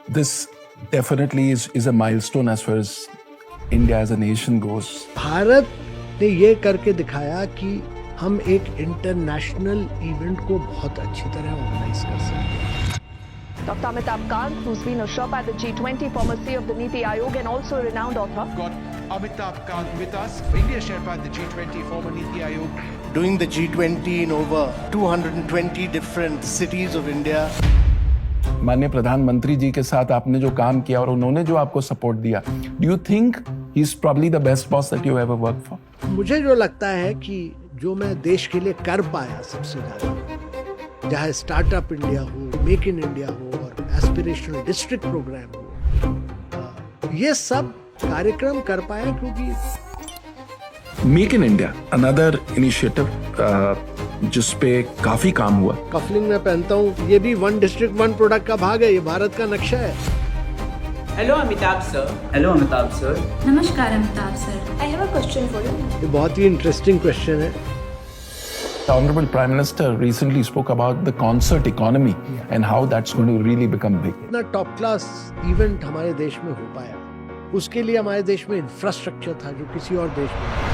This definitely is a milestone as far as India as a nation goes. Bharat ने ये करके दिखाया कि हम एक इंटरनेशनल इवेंट को बहुत अच्छी तरह ऑर्गेनाइज कर सकते हैं. Dr. Amitabh Kant, who's been a Sherpa at the G20, former CEO of the Niti Aayog and also a renowned author. Got Amitabh Kant with us, India Sherpa at the G20, former Niti Aayog. Doing the G20 in over 220 different cities of India. माननीय प्रधानमंत्री जी के साथ आपने जो काम किया और उन्होंने जो आपको सपोर्ट दिया, do you think he's probably the best boss that you ever worked for? मुझे जो लगता है कि जो मैं देश के लिए कर पाया सबसे ज्यादा, चाहे स्टार्टअप इंडिया हो, मेक इन इंडिया हो और एस्पिरेशनल डिस्ट्रिक्ट प्रोग्राम हो, ये सब कार्यक्रम कर पाया क्योंकि make in India another initiative जिस पे काफी काम हुआ. कफलिंग में पहनता हूँ, ये भी वन डिस्ट्रिक्ट वन प्रोडक्ट का भाग है, ये भारत का नक्शा है. Hello Amitabh sir. Hello Amitabh sir. नमस्कार Amitabh sir. I have a question for you. ये बहुत ही इंटरेस्टिंग क्वेश्चन है. The Honorable Prime Minister recently spoke about the concert economy and how that's going to really become big. इतना top class event हमारे देश में हो पाया, उसके लिए हमारे देश में इंफ्रास्ट्रक्चर था जो किसी और देश में नहीं.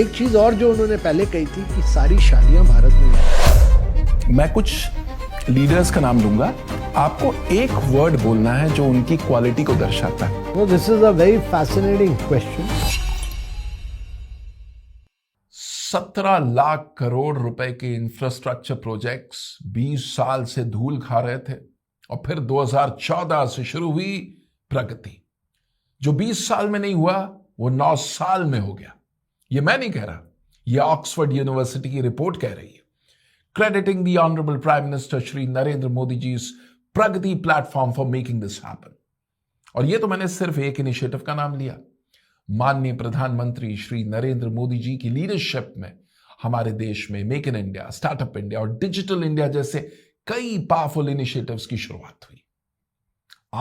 एक चीज और जो उन्होंने पहले कही थी कि सारी शादियां भारत में हैं. मैं कुछ लीडर्स का नाम लूंगा, आपको एक वर्ड बोलना है जो उनकी क्वालिटी को दर्शाता है. No, this is a very fascinating question. 17 lakh crore रुपए के इंफ्रास्ट्रक्चर प्रोजेक्ट्स 20 साल से धूल खा रहे थे और फिर 2014 से शुरू हुई प्रगति. जो 20 साल में नहीं हुआ वो 9 साल में हो गया. ये मैं नहीं कह रहा, ये ऑक्सफोर्ड यूनिवर्सिटी की रिपोर्ट कह रही है. Crediting the Honorable Prime Minister Shri Narendra Modi ji's Pragati platform for making this happen. और ये तो मैंने सिर्फ एक इनिशिएटिव का नाम लिया. माननीय प्रधानमंत्री श्री नरेंद्र मोदी जी की लीडरशिप में हमारे देश में make in India, startup India और डिजिटल इंडिया जैसे कई पावरफुल इनिशिएटिव्स की शुरुआत हुई.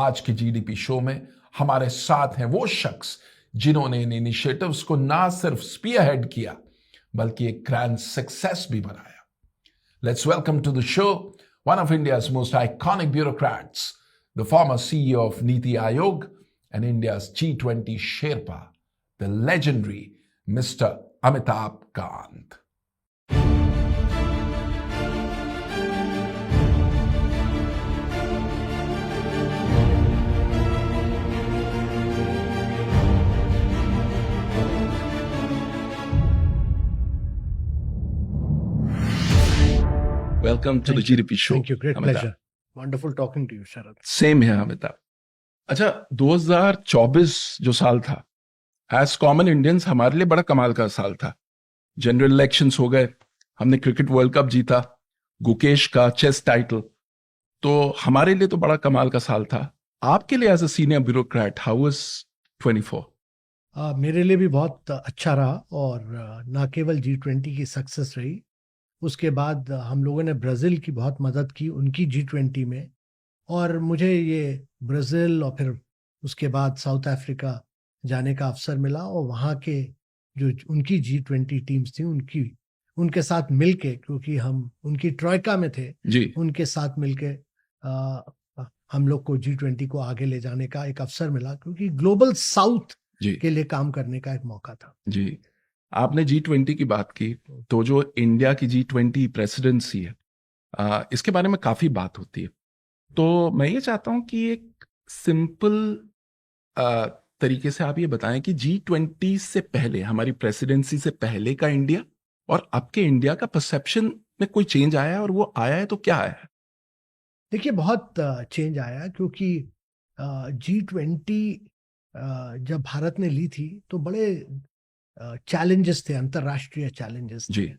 आज के जीडीपी शो में हमारे साथ हैं वो शख्स जिन्होंने इन इनिशिएटिव्स को ना सिर्फ स्पीयरहेड किया बल्कि एक ग्रैंड सक्सेस भी बनाया. Let's welcome to the show one of India's most iconic bureaucrats, the former CEO of Niti Aayog and India's G20 Sherpa, the legendary Mr. Amitabh Kant. Welcome to the GDP show. Thank you. Great Amitabh. pleasure. Wonderful talking to you, Sharad. Same है अमिताभ. अच्छा, 2024 जो साल था, as common Indians हमारे लिए बड़ा कमाल का साल था. जनरल इलेक्शंस हो गए, हमने क्रिकेट वर्ल्ड कप जीता, गुकेश का चेस टाइटल, तो हमारे लिए तो बड़ा कमाल का साल था. आपके लिए as a senior bureaucrat how was 24? मेरे लिए भी बहुत अच्छा रहा और ना केवल G20 की सक्सेस रही, उसके बाद हम लोगों ने ब्राज़ील की बहुत मदद की उनकी G20 में, और मुझे ये ब्राज़ील और फिर उसके बाद साउथ अफ्रीका जाने का अवसर मिला और वहाँ के जो उनकी G20 टीम्स थी उनके साथ मिलके, क्योंकि हम उनकी ट्रॉयका में थे जी, उनके साथ मिलके हम लोग को G20 को आगे ले जाने का एक अवसर मिला, क्योंकि ग्लोबल साउथ जी, के लिए काम करने का एक मौका था. जी. आपने G20 की बात की, तो जो इंडिया की G20 प्रेसिडेंसी है, इसके बारे में काफी बात होती है. तो मैं ये चाहता हूं कि एक सिंपल तरीके से आप ये बताएं कि G20 से पहले, हमारी प्रेसिडेंसी से पहले का इंडिया और अब के इंडिया का परसेप्शन में कोई चेंज आया है, और वो आया है तो क्या आया है? देखिए, बहुत चेंज आया, क्योंकि G20 जब भारत ने ली थी तो बड़े चैलेंजेस थे, अंतर्राष्ट्रीय चैलेंजेस थे. जी,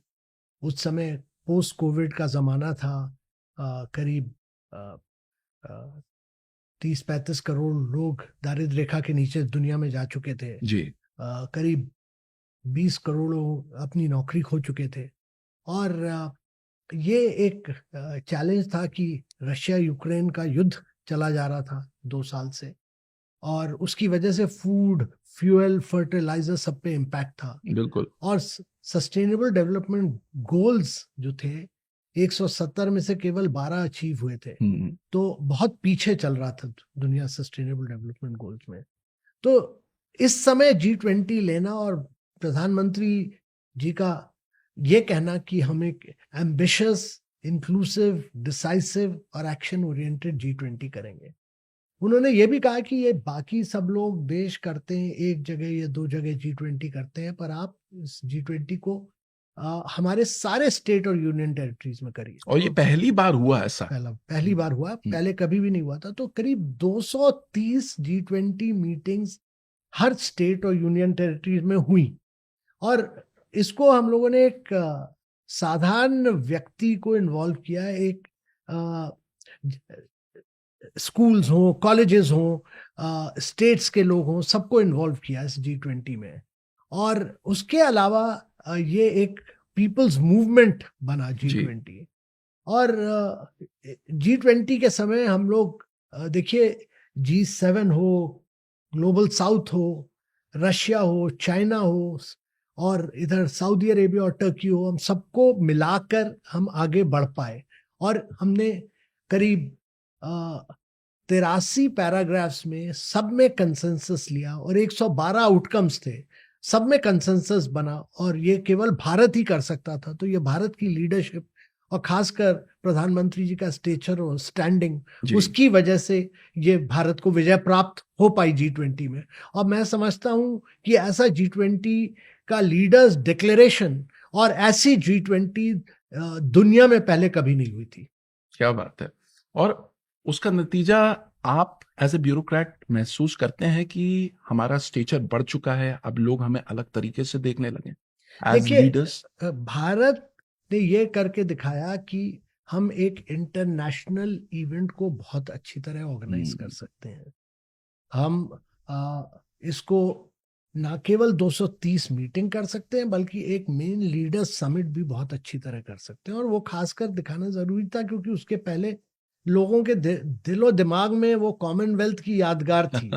उस समय पोस्ट कोविड का जमाना था. करीब 30-35 करोड़ लोग दारिद्र्य रेखा के नीचे दुनिया में जा चुके थे. जी, करीब 20 करोड़ लोग अपनी नौकरी खो चुके थे. और ये एक चैलेंज था कि रशिया यूक्रेन का युद्ध चला जा रहा था 2 साल से, और उसकी वजह से फूड, फ्यूल, फर्टिलाइजर सब पे इम्पैक्ट था. बिल्कुल. और सस्टेनेबल डेवलपमेंट गोल्स जो थे 170 में से केवल 12 अचीव हुए थे, तो बहुत पीछे चल रहा था दुनिया सस्टेनेबल डेवलपमेंट गोल्स में। तो इस समय G20 लेना और प्रधानमंत्री जी का ये कहना कि हम एक एम्बिशियस, इंक्लूसिव, डिसाइसिव और एक्शन ओरिएंटेड G20 करेंगे। उन्होंने ये भी कहा कि ये बाकी सब लोग देश करते हैं, एक जगह या 2 जगह G20 करते हैं, पर आप इस G20 को हमारे सारे स्टेट और यूनियन टेरिटरीज में करिए। और ये पहली बार हुआ ऐसा? पहली बार हुआ, पहले कभी भी नहीं हुआ था। तो करीब 230 G20 मीटिंग्स हर स्टेट और यूनियन टेरिटरीज में हुई, और इसको हम लोगों ने एक साधारण व्यक्ति को इन्वॉल्व किया, एक स्कूल्स हो, कॉलेजेस हो, स्टेट्स के लोग हों, सबको इन्वॉल्व किया इस G20 में। और उसके अलावा ये एक पीपल्स मूवमेंट बना G20। और G20 के समय हम लोग देखिए, G7 हो, ग्लोबल साउथ हो, रशिया हो, चाइना हो, और इधर सऊदी अरेबिया और टर्की हो, हम सबको मिलाकर हम आगे बढ़ पाए। और हमने करीब 83 पैराग्राफ्स में सब में कंसेंसस लिया, और 112 आउटकम्स थे, सब में कंसेंसस बना, और ये केवल भारत ही कर सकता था। तो ये भारत की लीडरशिप और खासकर प्रधानमंत्री जी का स्टेचर और स्टैंडिंग, उसकी वजह से ये भारत को विजय प्राप्त हो पाई G20 में। और मैं समझता हूं कि ऐसा G20 का लीडर्स डिक्लेरेशन और ऐसी G20 दुनिया में पहले कभी नहीं हुई थी। क्या बात है। और उसका नतीजा आप एज ए ब्यूरोक्रेट महसूस करते हैं कि हमारा स्टेचर बढ़ चुका है, अब लोग हमें अलग तरीके से देखने लगे एज लीडर्स? भारत ने ये करके दिखाया कि हम एक इंटरनेशनल इवेंट को बहुत अच्छी तरह ऑर्गेनाइज कर सकते हैं। हम इसको ना केवल 230 मीटिंग कर सकते हैं, बल्कि एक मेन लीडर्स समिट भी बहुत अच्छी तरह कर सकते हैं। और वो खासकर दिखाना जरूरी था, क्योंकि उसके पहले लोगों के दिलो दिमाग में वो कॉमनवेल्थ की यादगार थी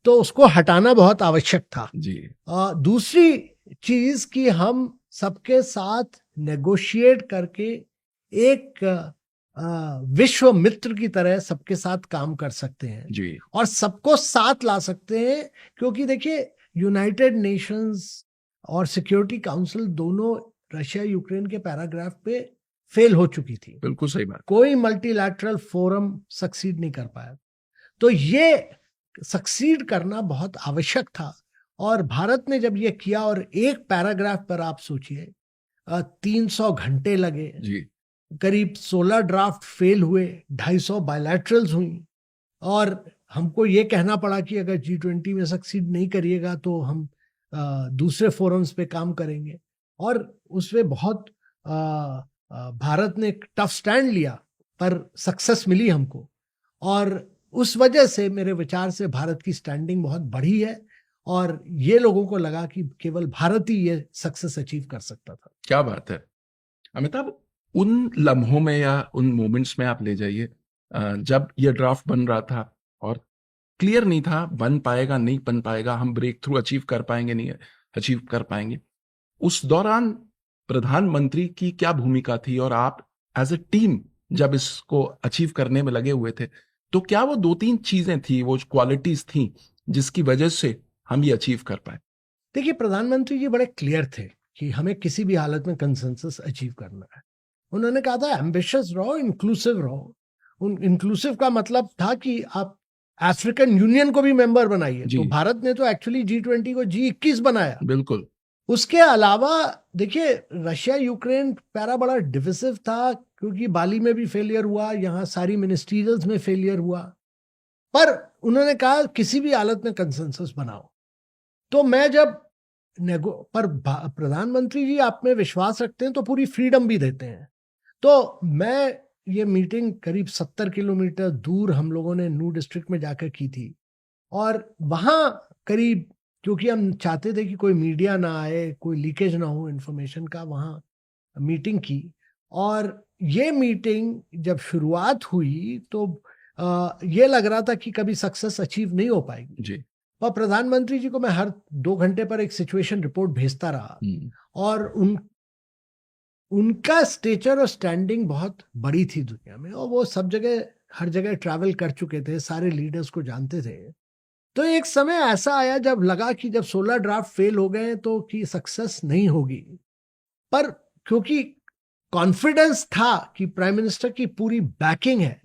तो उसको हटाना बहुत आवश्यक था जी। दूसरी चीज कि हम सबके साथ नेगोशिएट करके एक विश्व मित्र की तरह सबके साथ काम कर सकते हैं जी, और सबको साथ ला सकते हैं। क्योंकि देखिए, यूनाइटेड नेशंस और सिक्योरिटी काउंसिल दोनों रशिया यूक्रेन के पैराग्राफ पे फेल हो चुकी थी। बिल्कुल सही बात। कोई मल्टीलैटरल फोरम सक्सीड नहीं कर पाया। तो ये सक्सीड करना बहुत आवश्यक था, और भारत ने जब ये किया, और एक पैराग्राफ पर आप सोचिए 300 घंटे लगे जी, करीब 16 ड्राफ्ट फेल हुए, 250 बायलैटरल्स हुई, और हमको ये कहना पड़ा कि अगर G20 में सक्सीड नहीं करिएगा तो हम दूसरे फोरम्स पे काम करेंगे। और उसमें बहुत भारत ने एक टफ स्टैंड लिया, पर सक्सेस मिली हमको, और उस वजह से मेरे विचार से भारत की स्टैंडिंग बहुत बढ़ी है, और ये लोगों को लगा कि केवल भारत ही ये सक्सेस अचीव कर सकता था। क्या बात है अमिताभ। उन लम्हों में या उन मोमेंट्स में आप ले जाइए जब ये ड्राफ्ट बन रहा था और क्लियर नहीं था बन पाएगा नहीं बन पाएगा, हम ब्रेक थ्रू अचीव कर पाएंगे नहीं अचीव कर पाएंगे। उस दौरान प्रधानमंत्री की क्या भूमिका थी, और आप एज ए टीम जब इसको अचीव करने में लगे हुए थे, तो क्या वो 2-3 चीजें थी, वो क्वालिटीज थी जिसकी वजह से हम ये अचीव कर पाए? देखिए, प्रधानमंत्री जी बड़े क्लियर थे कि हमें किसी भी हालत में कंसेंसस अचीव करना है। उन्होंने कहा था एम्बिशियस रहो, इंक्लूसिव रहो। इंक्लूसिव का मतलब था कि आप अफ्रीकन यूनियन को भी मेंबर बनाइए। तो भारत ने तो एक्चुअली G20 को G21 बनाया। बिल्कुल। उसके अलावा देखिए, रशिया यूक्रेन पैरा बड़ा डिविसिव था, क्योंकि बाली में भी फेलियर हुआ, यहाँ सारी मिनिस्ट्रियल्स में फेलियर हुआ, पर उन्होंने कहा किसी भी हालत में कंसेंसस बनाओ। तो मैं जब पर प्रधानमंत्री जी आप में विश्वास रखते हैं तो पूरी फ्रीडम भी देते हैं। तो मैं ये मीटिंग करीब 70 किलोमीटर दूर हम लोगों ने नू डिस्ट्रिक्ट में जाकर की थी, और वहाँ करीब, क्योंकि हम चाहते थे कि कोई मीडिया ना आए, कोई लीकेज ना हो इन्फॉर्मेशन का, वहाँ मीटिंग की। और ये मीटिंग जब शुरुआत हुई तो ये लग रहा था कि कभी सक्सेस अचीव नहीं हो पाएगी जी। और प्रधानमंत्री जी को मैं हर 2 घंटे पर एक सिचुएशन रिपोर्ट भेजता रहा, और उनका स्टेचर और स्टैंडिंग बहुत बड़ी थी दुनिया में, और वो सब जगह हर जगह ट्रैवल कर चुके थे, सारे लीडर्स को जानते थे। तो एक समय ऐसा आया जब लगा कि जब 16 ड्राफ्ट फेल हो गए तो कि सक्सेस नहीं होगी, पर क्योंकि कॉन्फिडेंस था कि प्राइम मिनिस्टर की पूरी बैकिंग है,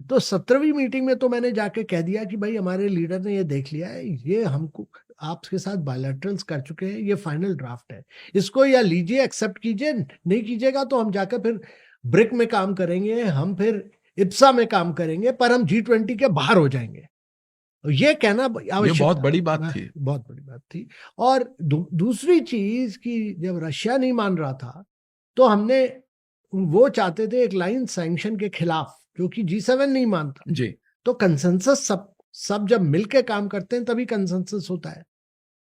तो 17वीं मीटिंग में तो मैंने जाके कह दिया कि भाई हमारे लीडर ने ये देख लिया है, ये हमको आपके साथ बायलैटरल्स कर चुके हैं, ये फाइनल ड्राफ्ट है, इसको या लीजिए, एक्सेप्ट कीजिए, नहीं कीजिएगा तो हम जाकर फिर ब्रिक में काम करेंगे, हम फिर इप्सा में काम करेंगे, पर हम G20 के बाहर हो जाएंगे। ये कहना आवश्यक, बहुत बड़ी बात थी, बहुत बड़ी बात थी। और दूसरी चीज कि जब रशिया नहीं मान रहा था तो हमने, वो चाहते थे एक लाइन सैंक्शन के खिलाफ, जो कि G7 नहीं मानता जी। तो कंसेंसस सब जब मिलके काम करते हैं तभी कंसेंसस होता है।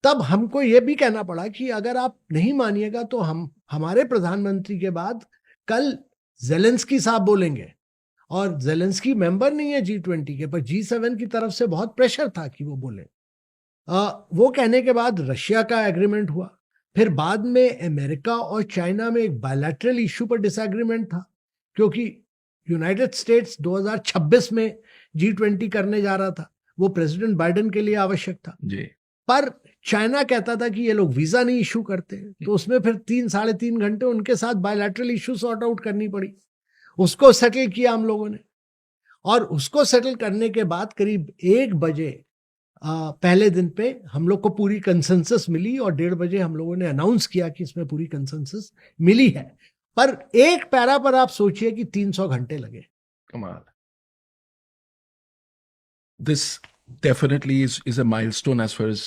तब हमको ये भी कहना पड़ा कि अगर आप नहीं मानिएगा तो हमारे प्रधानमंत्री के बाद कल जेलेंस्की साहब बोलेंगे, और जेलेंस्की मेंबर नहीं है G20 के, पर G7 की तरफ से बहुत प्रेशर था कि वो बोले। वो कहने के बाद रशिया का एग्रीमेंट हुआ, फिर बाद में अमेरिका और चाइना में एक बायलैटरल इशू पर डिसएग्रीमेंट था, क्योंकि यूनाइटेड स्टेट्स 2026 में G20 करने जा रहा था, वो प्रेसिडेंट बाइडेन के लिए आवश्यक था जी। पर चाइना कहता था कि ये लोग वीजा नहीं इशू करते, तो उसमें फिर 3-3.5 घंटे उनके साथ बायलैटरल इशू सॉर्ट आउट करनी पड़ी। उसको सेटल किया हम लोगों ने, और उसको सेटल करने के बाद करीब 1 बजे पहले दिन पे हम लोग को पूरी कंसेंसस मिली, और 1:30 बजे हम लोगों ने अनाउंस किया कि इसमें पूरी कंसेंसस मिली है। पर एक पैरा पर आप सोचिए कि 300 घंटे लगे। कमाल। This definitely is a milestone as far as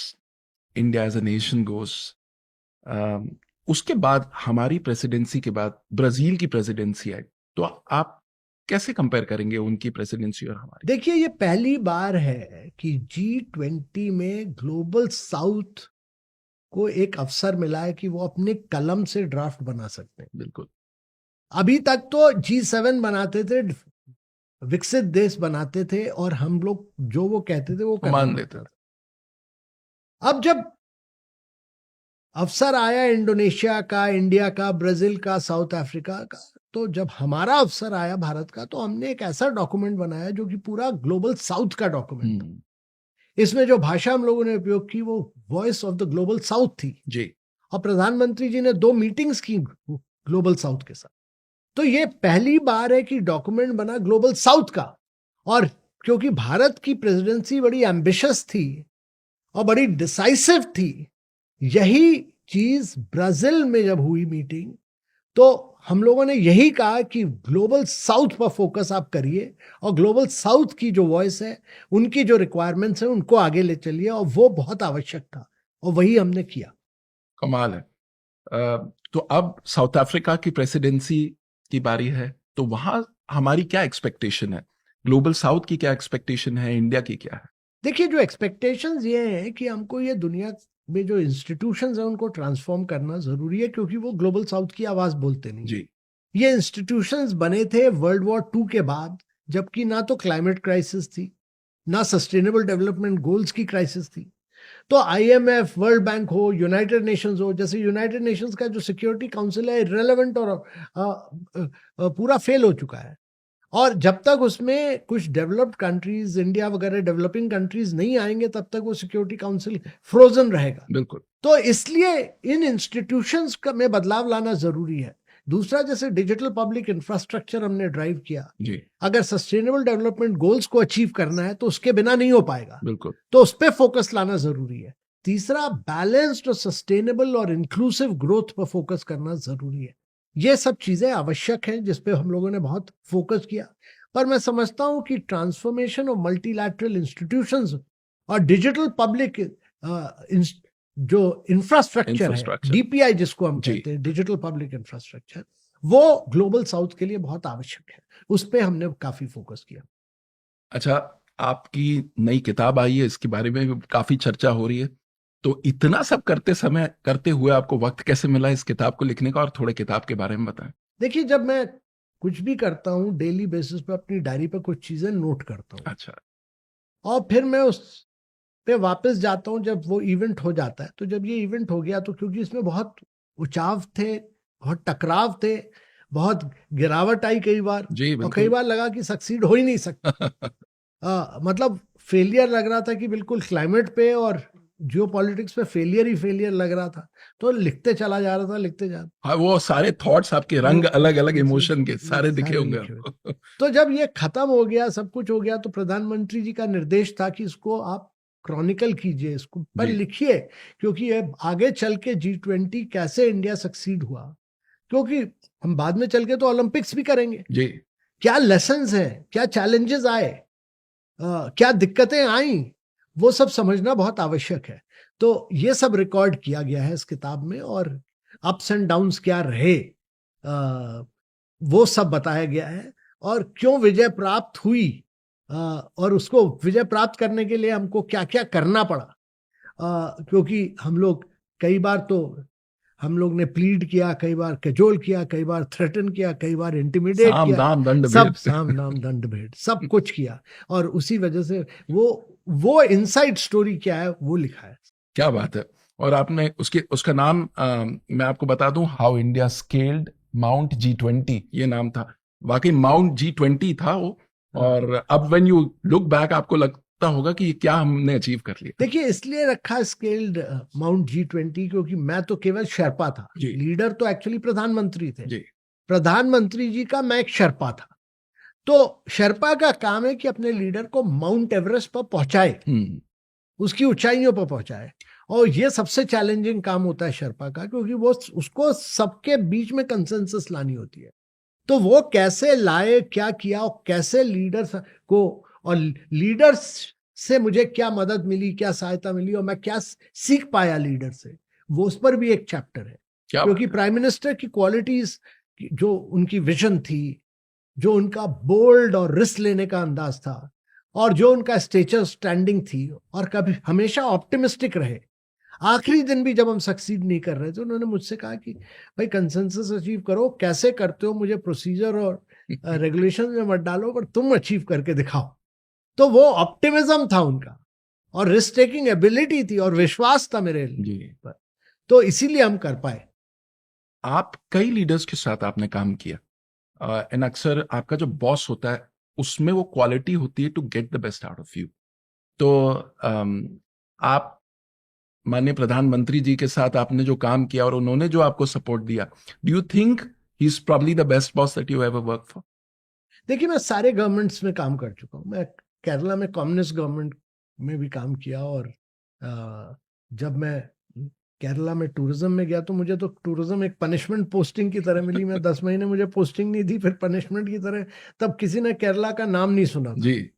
India as a nation goes. उसके बाद हमारी प्रेसिडेंसी के बाद ब्राजील की प्रेसिडेंसी आई, तो आप कैसे कंपेयर करेंगे उनकी प्रेसिडेंसी और हमारी? देखिए, ये पहली बार है कि G20 में ग्लोबल साउथ को एक अवसर मिला है कि वो अपने कलम से ड्राफ्ट बना सकते हैं। बिल्कुल। अभी तक तो G7 बनाते थे, विकसित देश बनाते थे, और हम लोग जो वो कहते थे वो मान लेते थे। अब जब अवसर आया इंडोनेशिया का, इंडिया का, ब्राजील का, साउथ अफ्रीका का, तो जब हमारा अवसर आया भारत का, तो हमने एक ऐसा डॉक्यूमेंट बनाया जो कि पूरा ग्लोबल साउथ का डॉक्यूमेंट था। इसमें जो भाषा हम लोगों ने उपयोग की वो voice of the global south थी जी। और प्रधानमंत्री जी ने 2 मीटिंग्स की ग्लोबल साउथ के साथ। तो ये पहली बार है कि डॉक्यूमेंट बना ग्लोबल साउथ का, और क्योंकि भारत की प्रेसिडेंसी बड़ी एम्बिशियस थी और बड़ी डिसाइसिव थी, यही चीज ब्राजील में जब हुई मीटिंग, तो हम लोगों ने यही कहा कि ग्लोबल साउथ पर फोकस आप करिए, और ग्लोबल साउथ की जो वॉइस है, उनकी जो रिक्वायरमेंट्स हैं, उनको आगे ले चलिए, और वो बहुत आवश्यक था, और वही हमने किया। कमाल है। तो अब साउथ अफ्रीका की प्रेसिडेंसी की बारी है, तो वहां हमारी क्या एक्सपेक्टेशन है? ग्लोबल साउथ की क्या एक्सपेक्टेशन है? इंडिया की क्या है? देखिए, जो एक्सपेक्टेशंस ये हैं कि हमको ये दुनिया में जो इंस्टीट्यूशंस हैं उनको ट्रांसफॉर्म करना जरूरी है, क्योंकि वो ग्लोबल साउथ की आवाज बोलते नहीं। जी। ये इंस्टीट्यूशंस बने थे वर्ल्ड वॉर 2 के बाद, जबकि ना तो क्लाइमेट क्राइसिस थी, ना सस्टेनेबल डेवलपमेंट गोल्स की क्राइसिस थी। तो IMF, वर्ल्ड बैंक हो, यूनाइटेड नेशंस हो, जैसे यूनाइटेड नेशंस का जो सिक्योरिटी काउंसिल है इररिलेवेंट और पूरा फेल हो चुका है, और जब तक उसमें कुछ डेवलप्ड कंट्रीज, इंडिया वगैरह डेवलपिंग कंट्रीज नहीं आएंगे, तब तक वो सिक्योरिटी काउंसिल फ्रोजन रहेगा। बिल्कुल। तो इसलिए इन इंस्टीट्यूशंस में बदलाव लाना जरूरी है। दूसरा, जैसे डिजिटल पब्लिक इंफ्रास्ट्रक्चर हमने ड्राइव किया, जी। अगर सस्टेनेबल डेवलपमेंट गोल्स को अचीव करना है तो उसके बिना नहीं हो पाएगा, बिल्कुल। तो उस पर फोकस लाना जरूरी है। तीसरा, बैलेंस्ड और सस्टेनेबल और इंक्लूसिव ग्रोथ पर फोकस करना जरूरी है। ये सब चीजें आवश्यक हैं जिस पे हम लोगों ने बहुत फोकस किया। पर मैं समझता हूं कि ट्रांसफॉर्मेशन ऑफ मल्टीलैटरल इंस्टीट्यूशंस और डिजिटल पब्लिक जो इंफ्रास्ट्रक्चर है, DPI जिसको हम कहते हैं, डिजिटल पब्लिक इंफ्रास्ट्रक्चर, वो ग्लोबल साउथ के लिए बहुत आवश्यक है। उस पे हमने काफी फोकस किया। अच्छा, आपकी नई किताब आई है, इसके बारे में भी काफी चर्चा हो रही है, तो इतना सब करते हुए आपको वक्त कैसे मिला इस किताब को लिखने का, और थोड़े किताब के बारे में बताएं। देखिए, जब मैं कुछ भी करता हूँ डेली बेसिस पे अपनी डायरी पे कुछ चीजें नोट करता हूँ। अच्छा। और फिर मैं उस पे वापस जाता हूँ जब वो इवेंट हो जाता है। तो जब ये इवेंट हो गया, तो क्योंकि इसमें बहुत उचाव थे, बहुत टकराव थे, बहुत गिरावट आई कई बार, जी और कई बिल्कुल। बार लगा कि सक्सीड हो ही नहीं सकता। मतलब फेलियर लग रहा था कि बिल्कुल क्लाइमेट पे और जियो पॉलिटिक्स पे फेलियर ही फेलियर लग रहा था, तो लिखते चला जा रहा था, लिखते जा हाँ, वो सारे थॉट्स आपके रंग अलग अलग इमोशन के सारे दिखे होंगे लिखे हुए। आपको। तो जब ये खत्म हो गया, सब कुछ हो गया, तो प्रधानमंत्री जी का निर्देश था कि इसको आप क्रॉनिकल कीजिए, इसको पर जी। लिखिए, क्योंकि ये आगे चल के G20 कैसे इंडिया सक्सीड हुआ, क्योंकि हम बाद में चल के तो ओलंपिक्स भी करेंगे, जी क्या लेसन्स हैं, क्या चैलेंजेस आए, क्या दिक्कतें आई, वो सब समझना बहुत आवश्यक है। तो ये सब रिकॉर्ड किया गया है इस किताब में, और अप्स एंड डाउन्स क्या रहे, वो सब बताया गया है, और क्यों विजय प्राप्त हुई, और उसको विजय प्राप्त करने के लिए हमको क्या क्या करना पड़ा। क्योंकि हम लोग कई बार तो हम लोग ने प्लीड किया, कई बार कैजोल किया, कई बार थ्रेटन किया, कई बार इंटिमिडेट साम किया, दाम दंड सब भेद। साम नाम दंड भेद सब कुछ किया, और उसी वजह से वो इनसाइड स्टोरी क्या है वो लिखा है। क्या बात है। और आपने उसका नाम मैं आपको बता दूं, how India scaled mount G20, ये नाम था। वाकई माउंट G20 था वो। और अब व्हेन यू लुक बैक आपको लगता होगा कि ये क्या हमने अचीव कर लिया। देखिए, इसलिए रखा स्केल्ड माउंट G20 क्योंकि मैं तो केवल शेर्पा था, जी। लीडर तो एक्चुअली प्रधानमंत्री थे। जी प्रधानमंत्री जी का मैं एक शेर्पा था, तो शेर्पा का काम है कि अपने लीडर को माउंट एवरेस्ट पर पहुंचाए, उसकी ऊंचाइयों पर पहुंचाए, और ये सबसे चैलेंजिंग काम होता है शेर्पा का, क्योंकि वो उसको सबके बीच में कंसेंसस लानी होती है। तो वो कैसे लाए, क्या किया, और कैसे लीडर्स को, और लीडर्स से मुझे क्या मदद मिली, क्या सहायता मिली, और मैं क्या सीख पाया लीडर से, वो उस पर भी एक चैप्टर है। क्या क्योंकि प्राइम मिनिस्टर की क्वालिटीज, जो उनकी विजन थी, जो उनका बोल्ड और रिस्क लेने का अंदाज था, और जो उनका स्टेचर स्टैंडिंग थी, और कभी हमेशा ऑप्टिमिस्टिक रहे। आखिरी दिन भी जब हम सक्सीड नहीं कर रहे थे, उन्होंने मुझसे कहा कि भाई कंसेंसस अचीव करो, कैसे करते हो मुझे प्रोसीजर और रेगुलेशन में मत डालो, पर तुम अचीव करके दिखाओ। तो वो ऑप्टिमिज्म था उनका, और रिस्क टेकिंग एबिलिटी थी, और विश्वास था मेरे पर, तो इसीलिए हम कर पाए। आप कई लीडर्स के साथ आपने काम किया, एंड अक्सर आपका जो बॉस होता है उसमें वो क्वालिटी होती है to get the best out of you. तो आप माननीय प्रधानमंत्री जी के साथ आपने जो काम किया और उन्होंने जो आपको सपोर्ट दिया, do you think he is probably the best boss that you ever work for? देखिए, मैं सारे गवर्नमेंट्स में काम कर चुका हूँ। मैं केरला में कम्युनिस्ट गवर्नमेंट में भी काम किया, और जब मैं केरला में टूरिज्म में गया तो मुझे तो टूरिज्म एक पनिशमेंट पोस्टिंग की तरह मिली। मैं 10 महीने मुझे पोस्टिंग नहीं दी, फिर पनिशमेंट की तरह। तब किसी ने केरला का नाम नहीं सुना था। जी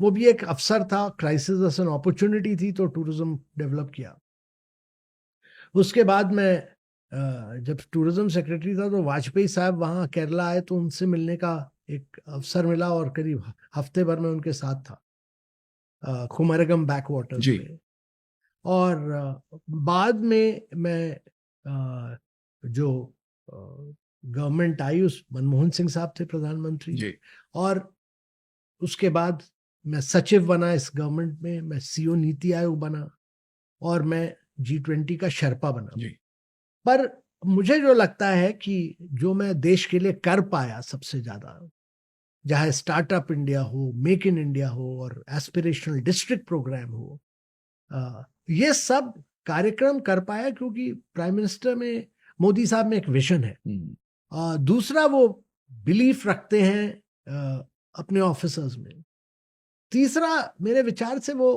वो भी एक अवसर था, क्राइसिस एज एन अपॉर्चुनिटी थी, तो टूरिज्म डेवलप किया। उसके बाद मैं जब टूरिज्म सेक्रेटरी था तो वाजपेयी साहब वहाँ केरला आए, तो उनसे मिलने का एक अवसर मिला, और करीब हफ्ते भर में उनके साथ था कुमारगम बैक वाटर्स जी। पे। और बाद में मैं जो गवर्नमेंट आई, उस मनमोहन सिंह साहब थे प्रधानमंत्री जी और उसके बाद मैं सचिव बना इस गवर्नमेंट में, मैं सीओ नीति आयोग बना, और मैं G20 का शेर्पा बना। जी पर मुझे जो लगता है कि जो मैं देश के लिए कर पाया सबसे ज्यादा, चाहे स्टार्टअप इंडिया हो, मेक इन इंडिया हो, और एस्पिरेशनल डिस्ट्रिक्ट प्रोग्राम हो, ये सब कार्यक्रम कर पाया क्योंकि प्राइम मिनिस्टर में, मोदी साहब में एक विजन है। दूसरा, वो बिलीफ रखते हैं अपने ऑफिसर्स में। तीसरा, मेरे विचार से वो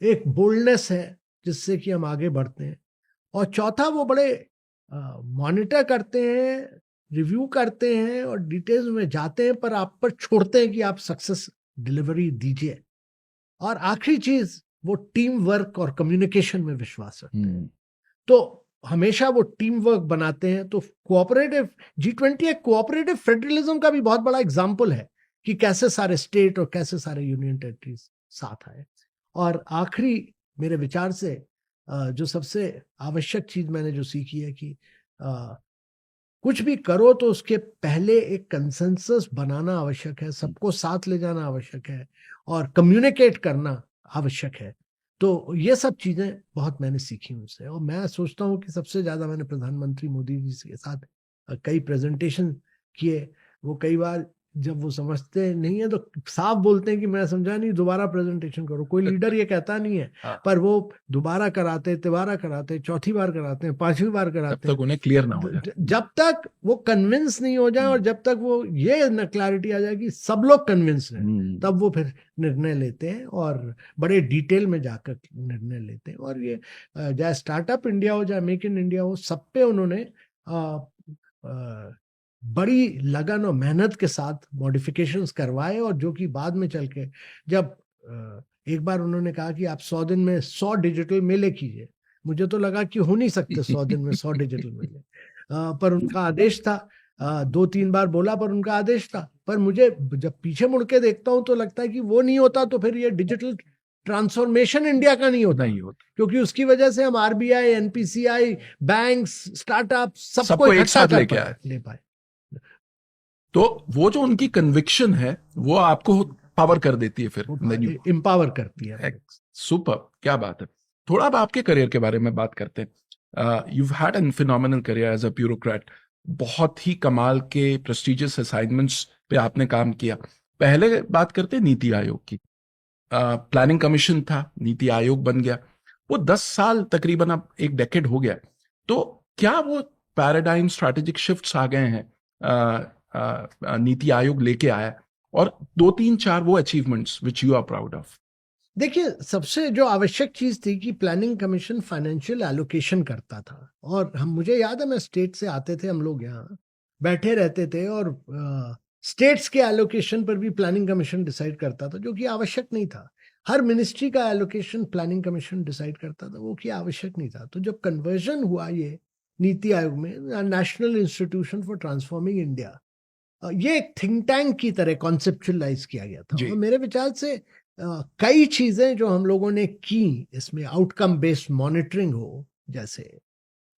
एक बोल्डनेस है जिससे कि हम आगे बढ़ते हैं। और चौथा, वो बड़े मॉनिटर करते हैं, रिव्यू करते हैं, और डिटेल्स में जाते हैं, पर आप पर छोड़ते हैं कि आप सक्सेस डिलीवरी दीजिए। और आखिरी चीज, वो टीम वर्क और कम्युनिकेशन में विश्वास रखते हैं। तो हमेशा वो टीम वर्क बनाते हैं। तो कोऑपरेटिव G20 एक कोऑपरेटिव फेडरलिज्म का भी बहुत बड़ा एग्जाम्पल है कि कैसे सारे स्टेट और कैसे सारे यूनियन टेरिटरीज साथ आए। और आखिरी मेरे विचार से जो सबसे आवश्यक चीज मैंने जो सीखी है कि कुछ भी करो तो उसके पहले एक कंसेंसस बनाना आवश्यक है, सबको साथ ले जाना आवश्यक है, और कम्युनिकेट करना आवश्यक है। तो ये सब चीजें बहुत मैंने सीखी उनसे। और मैं सोचता हूँ कि सबसे ज्यादा मैंने प्रधानमंत्री मोदी जी के साथ कई प्रेजेंटेशन किए, वो कई बार जब वो समझते नहीं है तो साफ बोलते हैं कि मैं समझा नहीं, दोबारा प्रेजेंटेशन करो। कोई लीडर ये कहता नहीं है, हाँ। पर वो दोबारा कराते, तिबारा कराते, चौथी बार कराते हैं, पांचवी बार जब कराते तक उन्हें क्लियर ना हो जाए। जब तक वो कन्विंस नहीं हो जाए और जब तक वो ये न क्लैरिटी आ जाए कि सब लोग कन्विंस हैं, तब वो फिर निर्णय लेते हैं और बड़े डिटेल में जाकर निर्णय लेते हैं। और ये चाहे स्टार्टअप इंडिया हो, चाहे मेक इन इंडिया हो, सब पे उन्होंने बड़ी लगन और मेहनत के साथ मॉडिफिकेशंस करवाए। और जो कि बाद में चल के जब एक बार उन्होंने कहा कि आप 100 दिन में 100 डिजिटल मेले कीजिए, मुझे तो लगा कि हो नहीं सकते 100 दिन में 100 डिजिटल मेले, पर उनका आदेश था। 2-3 बार बोला पर उनका आदेश था। पर मुझे जब पीछे मुड़ के देखता हूं तो लगता है कि वो नहीं होता तो फिर ये डिजिटल ट्रांसफॉर्मेशन इंडिया का नहीं होता, क्योंकि उसकी वजह से हम आरबीआई, एनपीसीआई, बैंक्स, स्टार्टअप सबको एक साथ ले पाए। तो वो जो उनकी कन्विक्शन है वो आपको पावर कर देती है, फिर एम्पावर करती है। सुपर, क्या बात है। थोड़ा अब आपके करियर के बारे में बात करते हैं। you've had an phenomenal career as a bureaucrat. बहुत ही कमाल के प्रेस्टिजियस असाइनमेंट्स पे आपने काम किया। पहले बात करते हैं नीति आयोग की। प्लानिंग कमीशन था, नीति आयोग बन गया। वो 10 साल तकरीबन, अब एक डेकेड हो गया। तो क्या वो पैराडाइम स्ट्रैटेजिक शिफ्ट्स आ गए हैं नीति आयोग लेके आया, और 2-3-4 वो achievements which you are proud of? देखिए, सबसे जो आवश्यक चीज थी कि प्लानिंग कमीशन फाइनेंशियल एलोकेशन करता था। और मुझे याद है, मैं स्टेट से आते थे, हम लोग यहाँ बैठे रहते थे और स्टेट्स के एलोकेशन पर भी प्लानिंग कमीशन डिसाइड करता था, जो कि आवश्यक नहीं था। हर मिनिस्ट्री का एलोकेशन प्लानिंग कमीशन डिसाइड करता था, वो कि आवश्यक नहीं था। तो जब कन्वर्जन हुआ ये नीति आयोग में, national institution for transforming India, ये एक थिंक टैंक की तरह कॉन्सेप्चुअलाइज किया गया था। और मेरे विचार से कई चीजें जो हम लोगों ने की इसमें, आउटकम बेस्ड मॉनिटरिंग हो जैसे,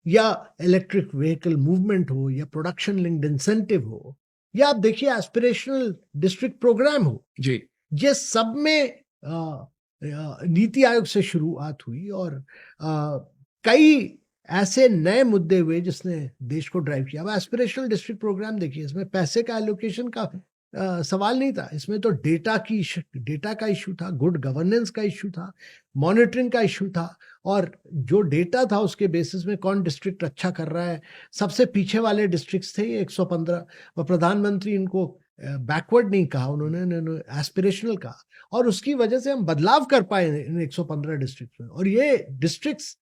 या इलेक्ट्रिक व्हीकल मूवमेंट हो, या प्रोडक्शन लिंक्ड इंसेंटिव हो, या आप देखिए एस्पिरेशनल डिस्ट्रिक्ट प्रोग्राम हो जी, ये सब में नीति आयोग से शुरुआत हुई। और कई ऐसे नए मुद्दे हुए जिसने देश को ड्राइव किया। अब एस्पिरेशनल डिस्ट्रिक्ट प्रोग्राम देखिए, इसमें पैसे का एलोकेशन का सवाल नहीं था, इसमें तो डेटा का इशू था, गुड गवर्नेंस का इशू था, मॉनिटरिंग का इशू था। और जो डेटा था उसके बेसिस में कौन डिस्ट्रिक्ट अच्छा कर रहा है, सबसे पीछे वाले डिस्ट्रिक्ट्स थे ये 115, और प्रधानमंत्री इनको बैकवर्ड नहीं कहा, उन्होंने एस्पिरेशनल कहा। और उसकी वजह से हम बदलाव कर पाए इन 115 डिस्ट्रिक्ट में, और ये डिस्ट्रिक्ट्स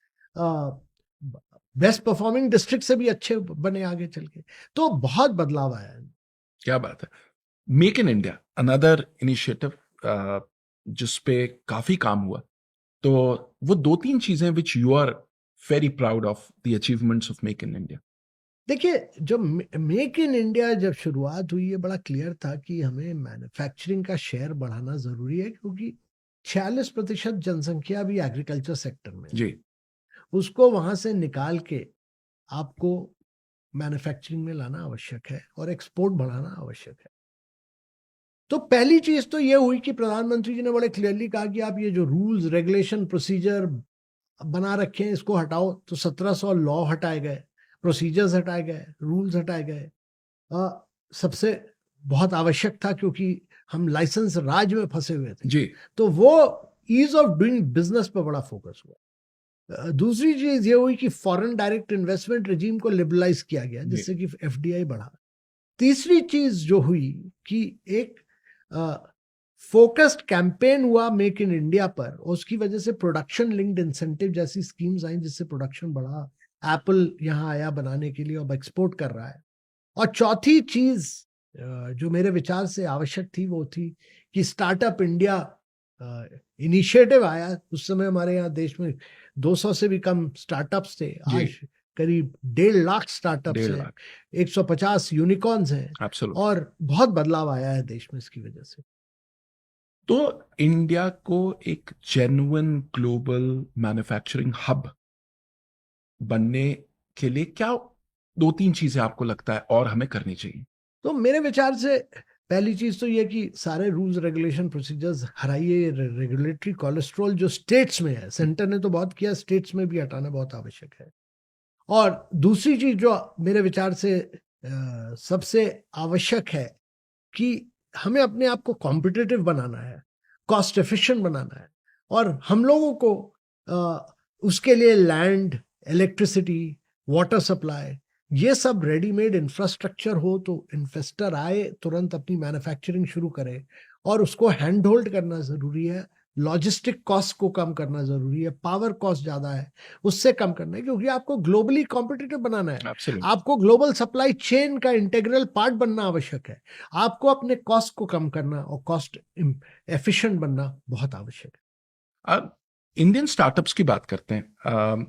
बेस्ट परफॉर्मिंग डिस्ट्रिक्ट से भी अच्छे बने आगे चल के। तो बहुत बदलाव आया है। क्या बात है। Make in India, another initiative जिसपे काफी काम हुआ। तो वो 2-3 चीजें which you are very proud of the achievements of make in India. देखिए, जब मेक इन इंडिया जब शुरुआत हुई, ये बड़ा क्लियर था कि हमें मैन्युफैक्चरिंग का शेयर बढ़ाना जरूरी है, क्योंकि 46% जनसंख्या भी एग्रीकल्चर सेक्टर में जी, उसको वहां से निकाल के आपको मैन्युफैक्चरिंग में लाना आवश्यक है और एक्सपोर्ट बढ़ाना आवश्यक है। तो पहली चीज तो ये हुई कि प्रधानमंत्री जी ने बड़े क्लियरली कहा कि आप ये जो रूल्स, रेगुलेशन, प्रोसीजर बना रखे हैं इसको हटाओ। तो 1700 लॉ हटाए गए, प्रोसीजर्स हटाए गए, रूल्स हटाए गए। सबसे बहुत आवश्यक था क्योंकि हम लाइसेंस राज में फंसे हुए थे जी। तो वो ईज ऑफ डूइंग बिजनेस पर बड़ा फोकस हुआ। दूसरी चीज ये हुई कि फॉरेन डायरेक्ट इन्वेस्टमेंट रेजिम को लिबरलाइज किया गया, जिससे कि एफडीआई बढ़ा। तीसरी चीज जो हुई कि एक फोकस्ड कैंपेन हुआ मेक इन इंडिया पर, उसकी वजह से प्रोडक्शन लिंक्ड इंसेंटिव जैसी स्कीम्स आई, जिससे प्रोडक्शन बढ़ा। एप्पल यहाँ आया बनाने के लिए, अब एक्सपोर्ट कर रहा है। और चौथी चीज जो मेरे विचार से आवश्यक थी वो थी कि स्टार्टअप इंडिया इनिशिएटिव आया। उस समय हमारे यहाँ देश में 200 से भी कम स्टार्टअप्स थे, आज करीब 1.5 लाख स्टार्टअप्स हैं, 150 यूनिकॉर्न्स हैं, और बहुत बदलाव आया है देश में इसकी वजह से। तो इंडिया को एक जेन्युइन ग्लोबल मैन्युफैक्चरिंग हब बनने के लिए क्या 2-3 चीजें आपको लगता है और हमें करनी चाहिए? तो मेरे विचार से पहली चीज तो ये कि सारे रूल्स, रेगुलेशन, प्रोसीजर्स हटाइए। रेगुलेटरी कोलेस्ट्रॉल जो स्टेट्स में है, सेंटर ने तो बहुत किया, स्टेट्स में भी हटाना बहुत आवश्यक है। और दूसरी चीज जो मेरे विचार से सबसे आवश्यक है कि हमें अपने आप को कॉम्पिटिटिव बनाना है, कॉस्ट एफिशिएंट बनाना है, और हम लोगों को उसके लिए लैंड, इलेक्ट्रिसिटी, वाटर सप्लाई, ये सब रेडीमेड इंफ्रास्ट्रक्चर हो तो इन्वेस्टर आए, तुरंत अपनी मैन्युफैक्चरिंग शुरू करे, और उसको हैंड होल्ड करना जरूरी है। लॉजिस्टिक कॉस्ट को कम करना जरूरी है, पावर कॉस्ट ज्यादा है उससे कम करना है, क्योंकि आपको ग्लोबली कॉम्पिटिटिव बनाना है। Absolutely. आपको ग्लोबल सप्लाई चेन का इंटीग्रल पार्ट बनना आवश्यक है। आपको अपने कॉस्ट को कम करना और कॉस्ट एफिशिएंट बनना बहुत आवश्यक है। इंडियन स्टार्टअप्स की बात करते हैं।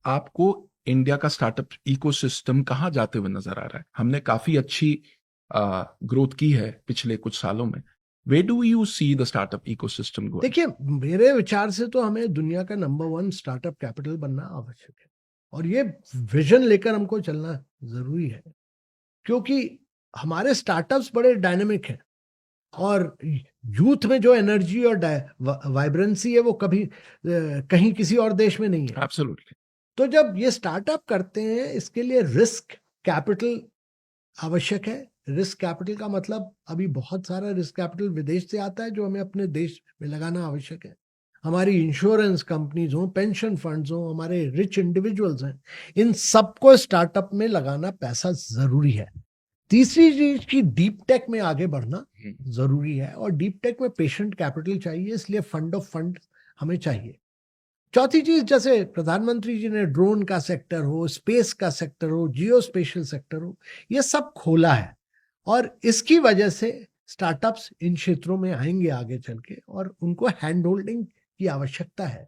आपको इंडिया का स्टार्टअप इकोसिस्टम कहाँ जाते हुए नजर आ रहा है? हमने काफी अच्छी ग्रोथ की है पिछले कुछ सालों में। Where do you see the startup ecosystem going? देखिए, मेरे विचार से तो हमें दुनिया का नंबर 1 स्टार्टअप कैपिटल बनना आवश्यक है, और ये विजन लेकर हमको चलना जरूरी है, क्योंकि हमारे स्टार्टअप्स बड़े डायनेमिक हैं, और यूथ में जो एनर्जी और वाइब्रेंसी है वो कभी कहीं किसी और देश में नहीं है। Absolutely. तो जब ये स्टार्टअप करते हैं, इसके लिए रिस्क कैपिटल आवश्यक है। रिस्क कैपिटल का मतलब, अभी बहुत सारा रिस्क कैपिटल विदेश से आता है जो हमें अपने देश में लगाना आवश्यक है। हमारी इंश्योरेंस कंपनीज हो, पेंशन फंड्स हो, हमारे रिच इंडिविजुअल्स हैं, इन सबको स्टार्टअप में लगाना पैसा जरूरी है। तीसरी चीज की डीप टेक में आगे बढ़ना जरूरी है, और डीप टेक में पेशेंट कैपिटल चाहिए, इसलिए फंड ऑफ फंड हमें चाहिए। चौथी चीज, जैसे प्रधानमंत्री जी ने ड्रोन का सेक्टर हो, स्पेस का सेक्टर हो, जियो स्पेशल सेक्टर हो, ये सब खोला है, और इसकी वजह से स्टार्टअप्स इन क्षेत्रों में आएंगे आगे चल के, और उनको हैंड होल्डिंग की आवश्यकता है।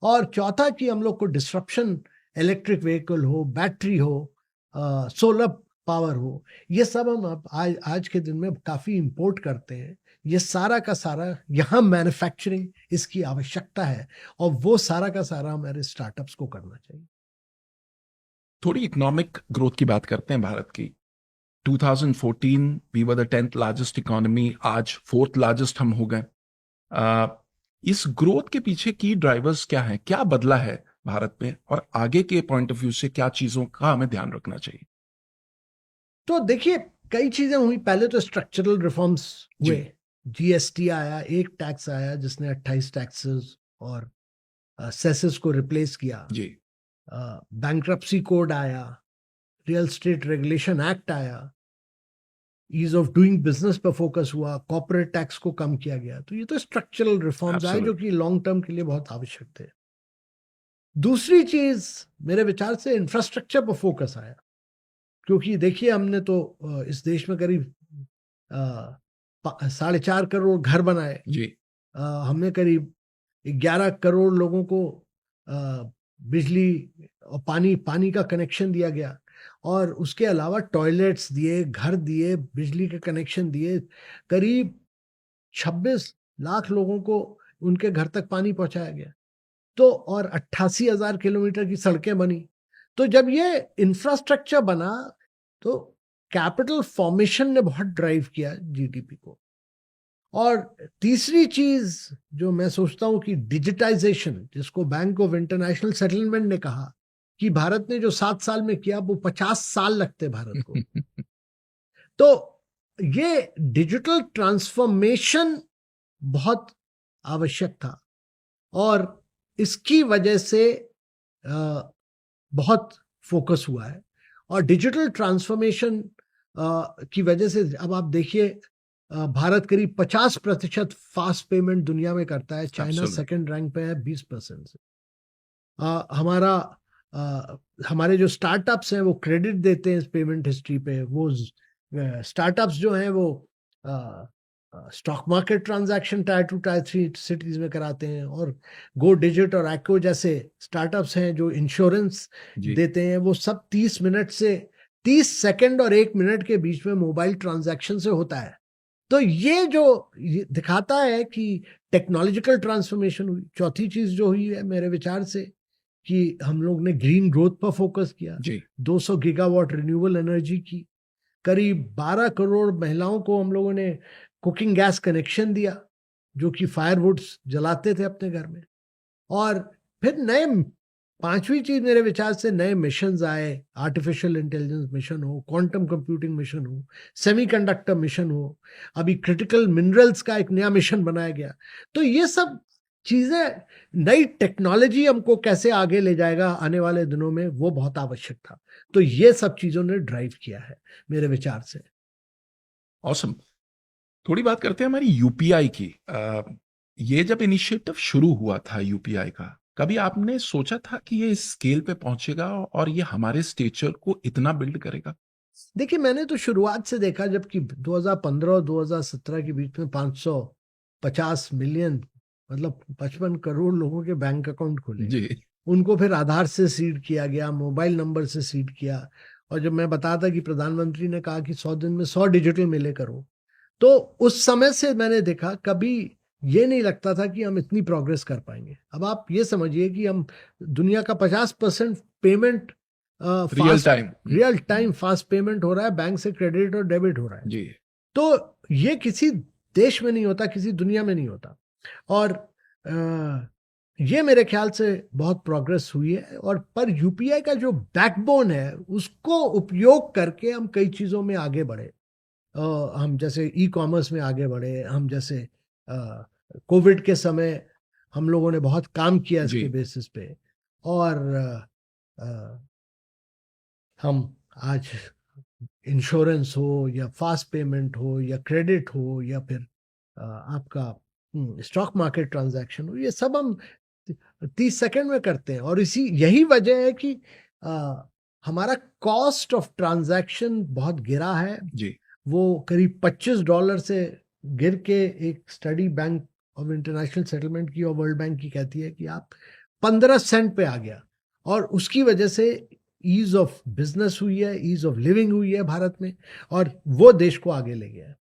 और चौथा कि हम लोग को डिस्ट्रप्शन, इलेक्ट्रिक व्हीकल हो, बैटरी हो, सोलर पावर हो, ये सब हम आज के दिन में काफी इंपोर्ट करते हैं। ये सारा का सारा यहाँ मैन्युफैक्चरिंग इसकी आवश्यकता है, और वो सारा का सारा हमारे स्टार्टअप्स को करना चाहिए। थोड़ी इकोनॉमिक ग्रोथ की बात करते हैं भारत की। 2014 we were the 10th largest economy, आज 4th लार्जेस्ट हम हो गए। इस ग्रोथ के पीछे की ड्राइवर्स क्या हैं? क्या बदला है भारत में, और आगे के पॉइंट ऑफ व्यू से क्या चीजों का हमें ध्यान रखना चाहिए? तो देखिए, कई चीजें हुई। पहले तो स्ट्रक्चरल रिफॉर्म्स हुए, जीएसटी आया, एक टैक्स आया जिसने 28 टैक्सेस और सेसेस को रिप्लेस किया जी। बैंक्रप्सी कोड आया, रियल एस्टेट रेगुलेशन एक्ट आया, ईज ऑफ डूइंग बिजनेस पर फोकस हुआ, कॉर्पोरेट टैक्स को कम किया गया। तो ये तो स्ट्रक्चरल रिफॉर्म्स आए जो कि लॉन्ग टर्म के लिए बहुत आवश्यक थे। दूसरी चीज मेरे विचार से इंफ्रास्ट्रक्चर पर फोकस आया, क्योंकि देखिए, हमने तो इस देश में करीब 4.5 करोड़ घर बनाए जी। हमने करीब 11 करोड़ लोगों को बिजली और पानी का कनेक्शन दिया गया, और उसके अलावा टॉयलेट्स दिए, घर दिए, बिजली के कनेक्शन दिए। करीब 26 लाख लोगों को उनके घर तक पानी पहुंचाया गया। तो और 88,000 किलोमीटर की सड़कें बनी। तो जब ये इंफ्रास्ट्रक्चर बना तो कैपिटल फॉर्मेशन ने बहुत ड्राइव किया जीडीपी को। और तीसरी चीज जो मैं सोचता हूं कि डिजिटाइजेशन, जिसको बैंक ऑफ इंटरनेशनल सेटलमेंट ने कहा कि भारत ने जो 7 साल में किया वो 50 साल लगते भारत को। तो ये डिजिटल ट्रांसफॉर्मेशन बहुत आवश्यक था, और इसकी वजह से बहुत फोकस हुआ है। और डिजिटल ट्रांसफॉर्मेशन की वजह से अब आप देखिए, भारत करीब 50% फास्ट पेमेंट दुनिया में करता है। चाइना सेकंड रैंक पे है 20% से। हमारे जो स्टार्टअप्स हैं वो क्रेडिट देते हैं इस पेमेंट हिस्ट्री पे। वो स्टार्टअप्स जो हैं वो stock market transaction tyre 2 tyre 3 cities में कराते हैं, और गो डिजिट और एक्को जैसे स्टार्टअप्स हैं जो इंश्योरेंस देते हैं, वो सब 30 मिनट से 30 सेकंड और 1 मिनट के बीच में मोबाइल ट्रांजैक्शन से होता है। तो ये जो दिखाता है कि टेक्नोलॉजिकल ट्रांसफॉर्मेशन हुई। चौथी चीज जो हुई है मेरे विचार से कि हम लोग ने ग्रीन ग्रोथ पर फोकस किया। 200 गीगावाट रिन्यूएबल एनर्जी की, करीब 12 करोड़ महिलाओं को हम लोगों ने कुकिंग गैस कनेक्शन दिया, जो कि फायरवुड्स जलाते थे अपने घर में। और फिर नए पांचवी चीज मेरे विचार से नए मिशन आए, आर्टिफिशियल इंटेलिजेंस मिशन हो, क्वांटम कंप्यूटिंग मिशन हो, सेमीकंडक्टर मिशन हो, अभी क्रिटिकल मिनरल्स का एक नया मिशन बनाया गया। तो ये सब चीजें, नई टेक्नोलॉजी हमको कैसे आगे ले जाएगा आने वाले दिनों में, वो बहुत आवश्यक था। तो ये सब चीजों ने ड्राइव किया है मेरे विचार से। ऑसम। थोड़ी बात करते हैं हमारी यूपीआई की। ये जब इनिशिएटिव शुरू हुआ था यूपीआई का, कभी आपने सोचा था कि ये इस स्केल पे पहुंचेगा और ये हमारे स्टेचर को इतना बिल्ड करेगा? देखिए, मैंने तो शुरुआत से देखा, जबकि 2015 और 2017 के बीच में 550 मिलियन, मतलब 55 करोड़ लोगों के बैंक अकाउंट खुले। जी। उनको फिर आधार से सीड किया गया, मोबाइल नंबर से सीड किया। और जब मैं बताता कि प्रधानमंत्री ने कहा कि 100 दिन में 100 डिजिटल मिले करो, तो उस समय से मैंने देखा, कभी ये नहीं लगता था कि हम इतनी प्रोग्रेस कर पाएंगे। अब आप ये समझिए कि हम दुनिया का 50% payment real time fast payment हो रहा है, बैंक से क्रेडिट और डेबिट हो रहा है जी। तो ये किसी देश में नहीं होता, किसी दुनिया में नहीं होता। और ये मेरे ख्याल से बहुत प्रोग्रेस हुई है। और पर यूपीआई का जो बैकबोन है, उसको उपयोग करके हम कई चीज़ों में आगे बढ़े। हम जैसे ई कॉमर्स में आगे बढ़े, हम जैसे कोविड के समय हम लोगों ने बहुत काम किया इसके बेसिस पे। और हम आज इंश्योरेंस हो या फास्ट पेमेंट हो या क्रेडिट हो या फिर आपका स्टॉक मार्केट ट्रांजैक्शन हो, ये सब हम 30 सेकंड में करते हैं। और यही वजह है कि हमारा कॉस्ट ऑफ ट्रांजैक्शन बहुत गिरा है जी। वो करीब $25 से गिर के, एक study bank of international settlement की और वर्ल्ड बैंक की कहती है कि आप 15 सेंट पे आ गया। और उसकी वजह से ईज ऑफ बिजनेस हुई है, ईज ऑफ लिविंग हुई है भारत में, और वो देश को आगे ले गया है।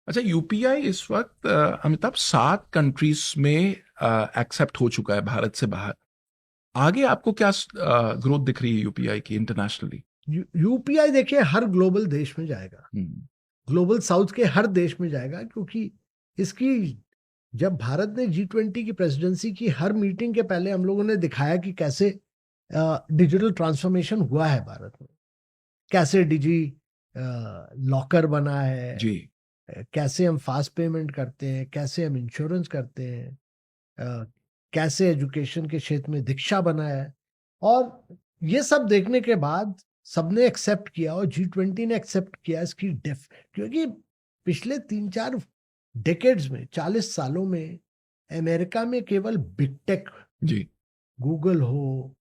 अच्छा, यूपीआई इस वक्त अमिताभ 7 कंट्रीज में एक्सेप्ट हो चुका है भारत से बाहर। आगे आपको क्या ग्रोथ दिख रही है यूपीआई की इंटरनेशनली? यूपीआई देखिए हर ग्लोबल देश में जाएगा, ग्लोबल साउथ के हर देश में जाएगा, क्योंकि इसकी, जब भारत ने G20 की प्रेसिडेंसी की, हर मीटिंग के पहले हम लोगों ने दिखाया कि कैसे डिजिटल ट्रांसफॉर्मेशन हुआ है भारत में, कैसे डिजी लॉकर बना है जी। कैसे हम फास्ट पेमेंट करते हैं, कैसे हम इंश्योरेंस करते हैं, कैसे एजुकेशन के क्षेत्र में दीक्षा बना है। और ये सब देखने के बाद सबने एक्सेप्ट किया, और G20 ने एक्सेप्ट किया इसकी क्योंकि पिछले 3-4 डेकेड्स में, 40 सालों में अमेरिका में केवल बिग टेक, जी, गूगल हो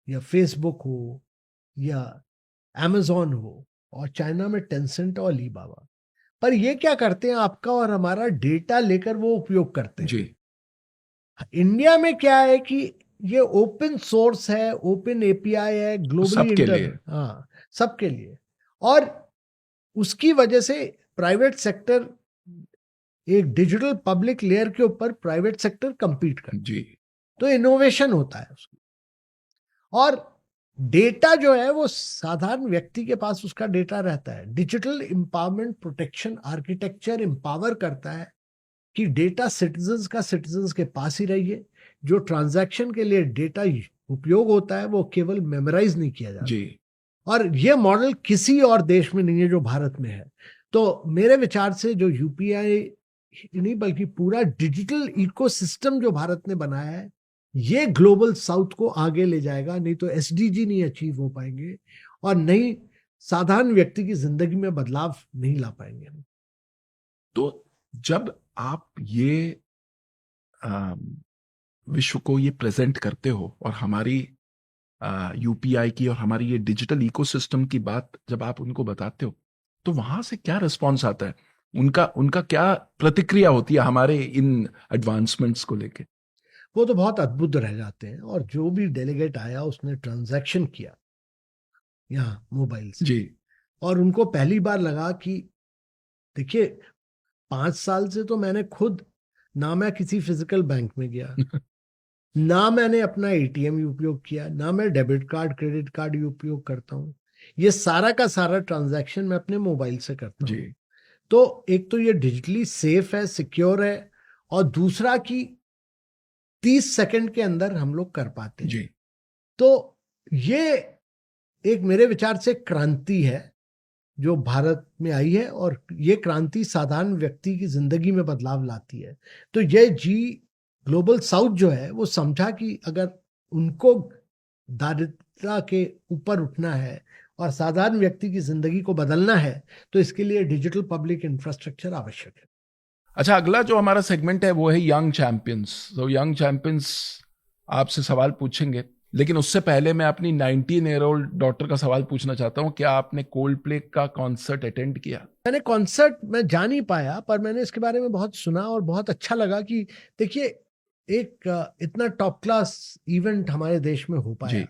या फेसबुक हो या अमेजॉन हो, और चाइना में टेंसेंट और अलीबाबा, पर ये क्या करते हैं, आपका और हमारा डेटा लेकर वो उपयोग करते हैं। जी। इंडिया में क्या है कि ये ओपन सोर्स है, ओपन एपीआई है, ग्लोबली सबके लिए। हाँ, सबके लिए। और उसकी वजह से प्राइवेट सेक्टर, एक डिजिटल पब्लिक लेयर के ऊपर प्राइवेट सेक्टर कंपीट करता है, जी। तो इनोवेशन होता है उसकी। और डेटा जो है वो साधारण व्यक्ति के पास उसका डेटा रहता है। Digital empowerment protection architecture empower करता है कि डेटा सिटीजन्स का सिटीजन्स के पास ही रहिए। जो ट्रांजैक्शन के लिए डेटा उपयोग होता है वो केवल मेमोराइज नहीं किया जाता। जी। और ये मॉडल किसी और देश में नहीं है जो भारत में है। तो मेरे विचार से जो यूपीआई नहीं बल्कि पूरा डिजिटल इकोसिस्टम जो भारत ने बनाया है, ये ग्लोबल साउथ को आगे ले जाएगा। नहीं तो एसडीजी नहीं अचीव हो पाएंगे, और नहीं साधारण व्यक्ति की जिंदगी में बदलाव नहीं ला पाएंगे। तो जब आप ये विश्व को ये प्रेजेंट करते हो और हमारी यूपीआई की और हमारी ये डिजिटल इकोसिस्टम की बात जब आप उनको बताते हो, तो वहां से क्या रिस्पॉन्स आता है? उनका क्या प्रतिक्रिया होती है हमारे इन एडवांसमेंट्स को लेके? वो तो बहुत अद्भुत रह जाते हैं। और जो भी डेलीगेट आया उसने ट्रांजैक्शन किया यहाँ मोबाइल से जी। और उनको पहली बार लगा कि देखिए 5 साल से तो मैंने खुद, ना मैं किसी फिजिकल बैंक में गया ना मैंने अपना एटीएम उपयोग किया, ना मैं डेबिट कार्ड क्रेडिट कार्ड उपयोग करता हूँ। ये सारा का सारा ट्रांजैक्शन मैं अपने मोबाइल से करता हूँ। तो एक तो ये डिजिटली सेफ है, सिक्योर है, और दूसरा कि 30 सेकंड के अंदर हम लोग कर पाते हैं। तो ये एक मेरे विचार से क्रांति है जो भारत में आई है, और ये क्रांति साधारण व्यक्ति की जिंदगी में बदलाव लाती है। तो ये ग्लोबल साउथ जो है वो समझा कि अगर उनको दारिद्रता के ऊपर उठना है और साधारण व्यक्ति की जिंदगी को बदलना है तो इसके लिए डिजिटल पब्लिक इंफ्रास्ट्रक्चर आवश्यक है। अच्छा, अगला जो हमारा सेगमेंट है वो है यंग चैंपियंस। तो यंग चैंपियंस आपसे सवाल पूछेंगे, लेकिन उससे पहले मैं अपनी 19-year-old डॉटर का सवाल पूछना चाहता हूँ। क्या आपने कोल्ड प्ले का कॉन्सर्ट अटेंड किया? मैंने कॉन्सर्ट में जा नहीं पाया, पर मैंने इसके बारे में बहुत सुना और बहुत अच्छा लगा कि देखिए एक इतना टॉप क्लास इवेंट हमारे देश में हो पाया,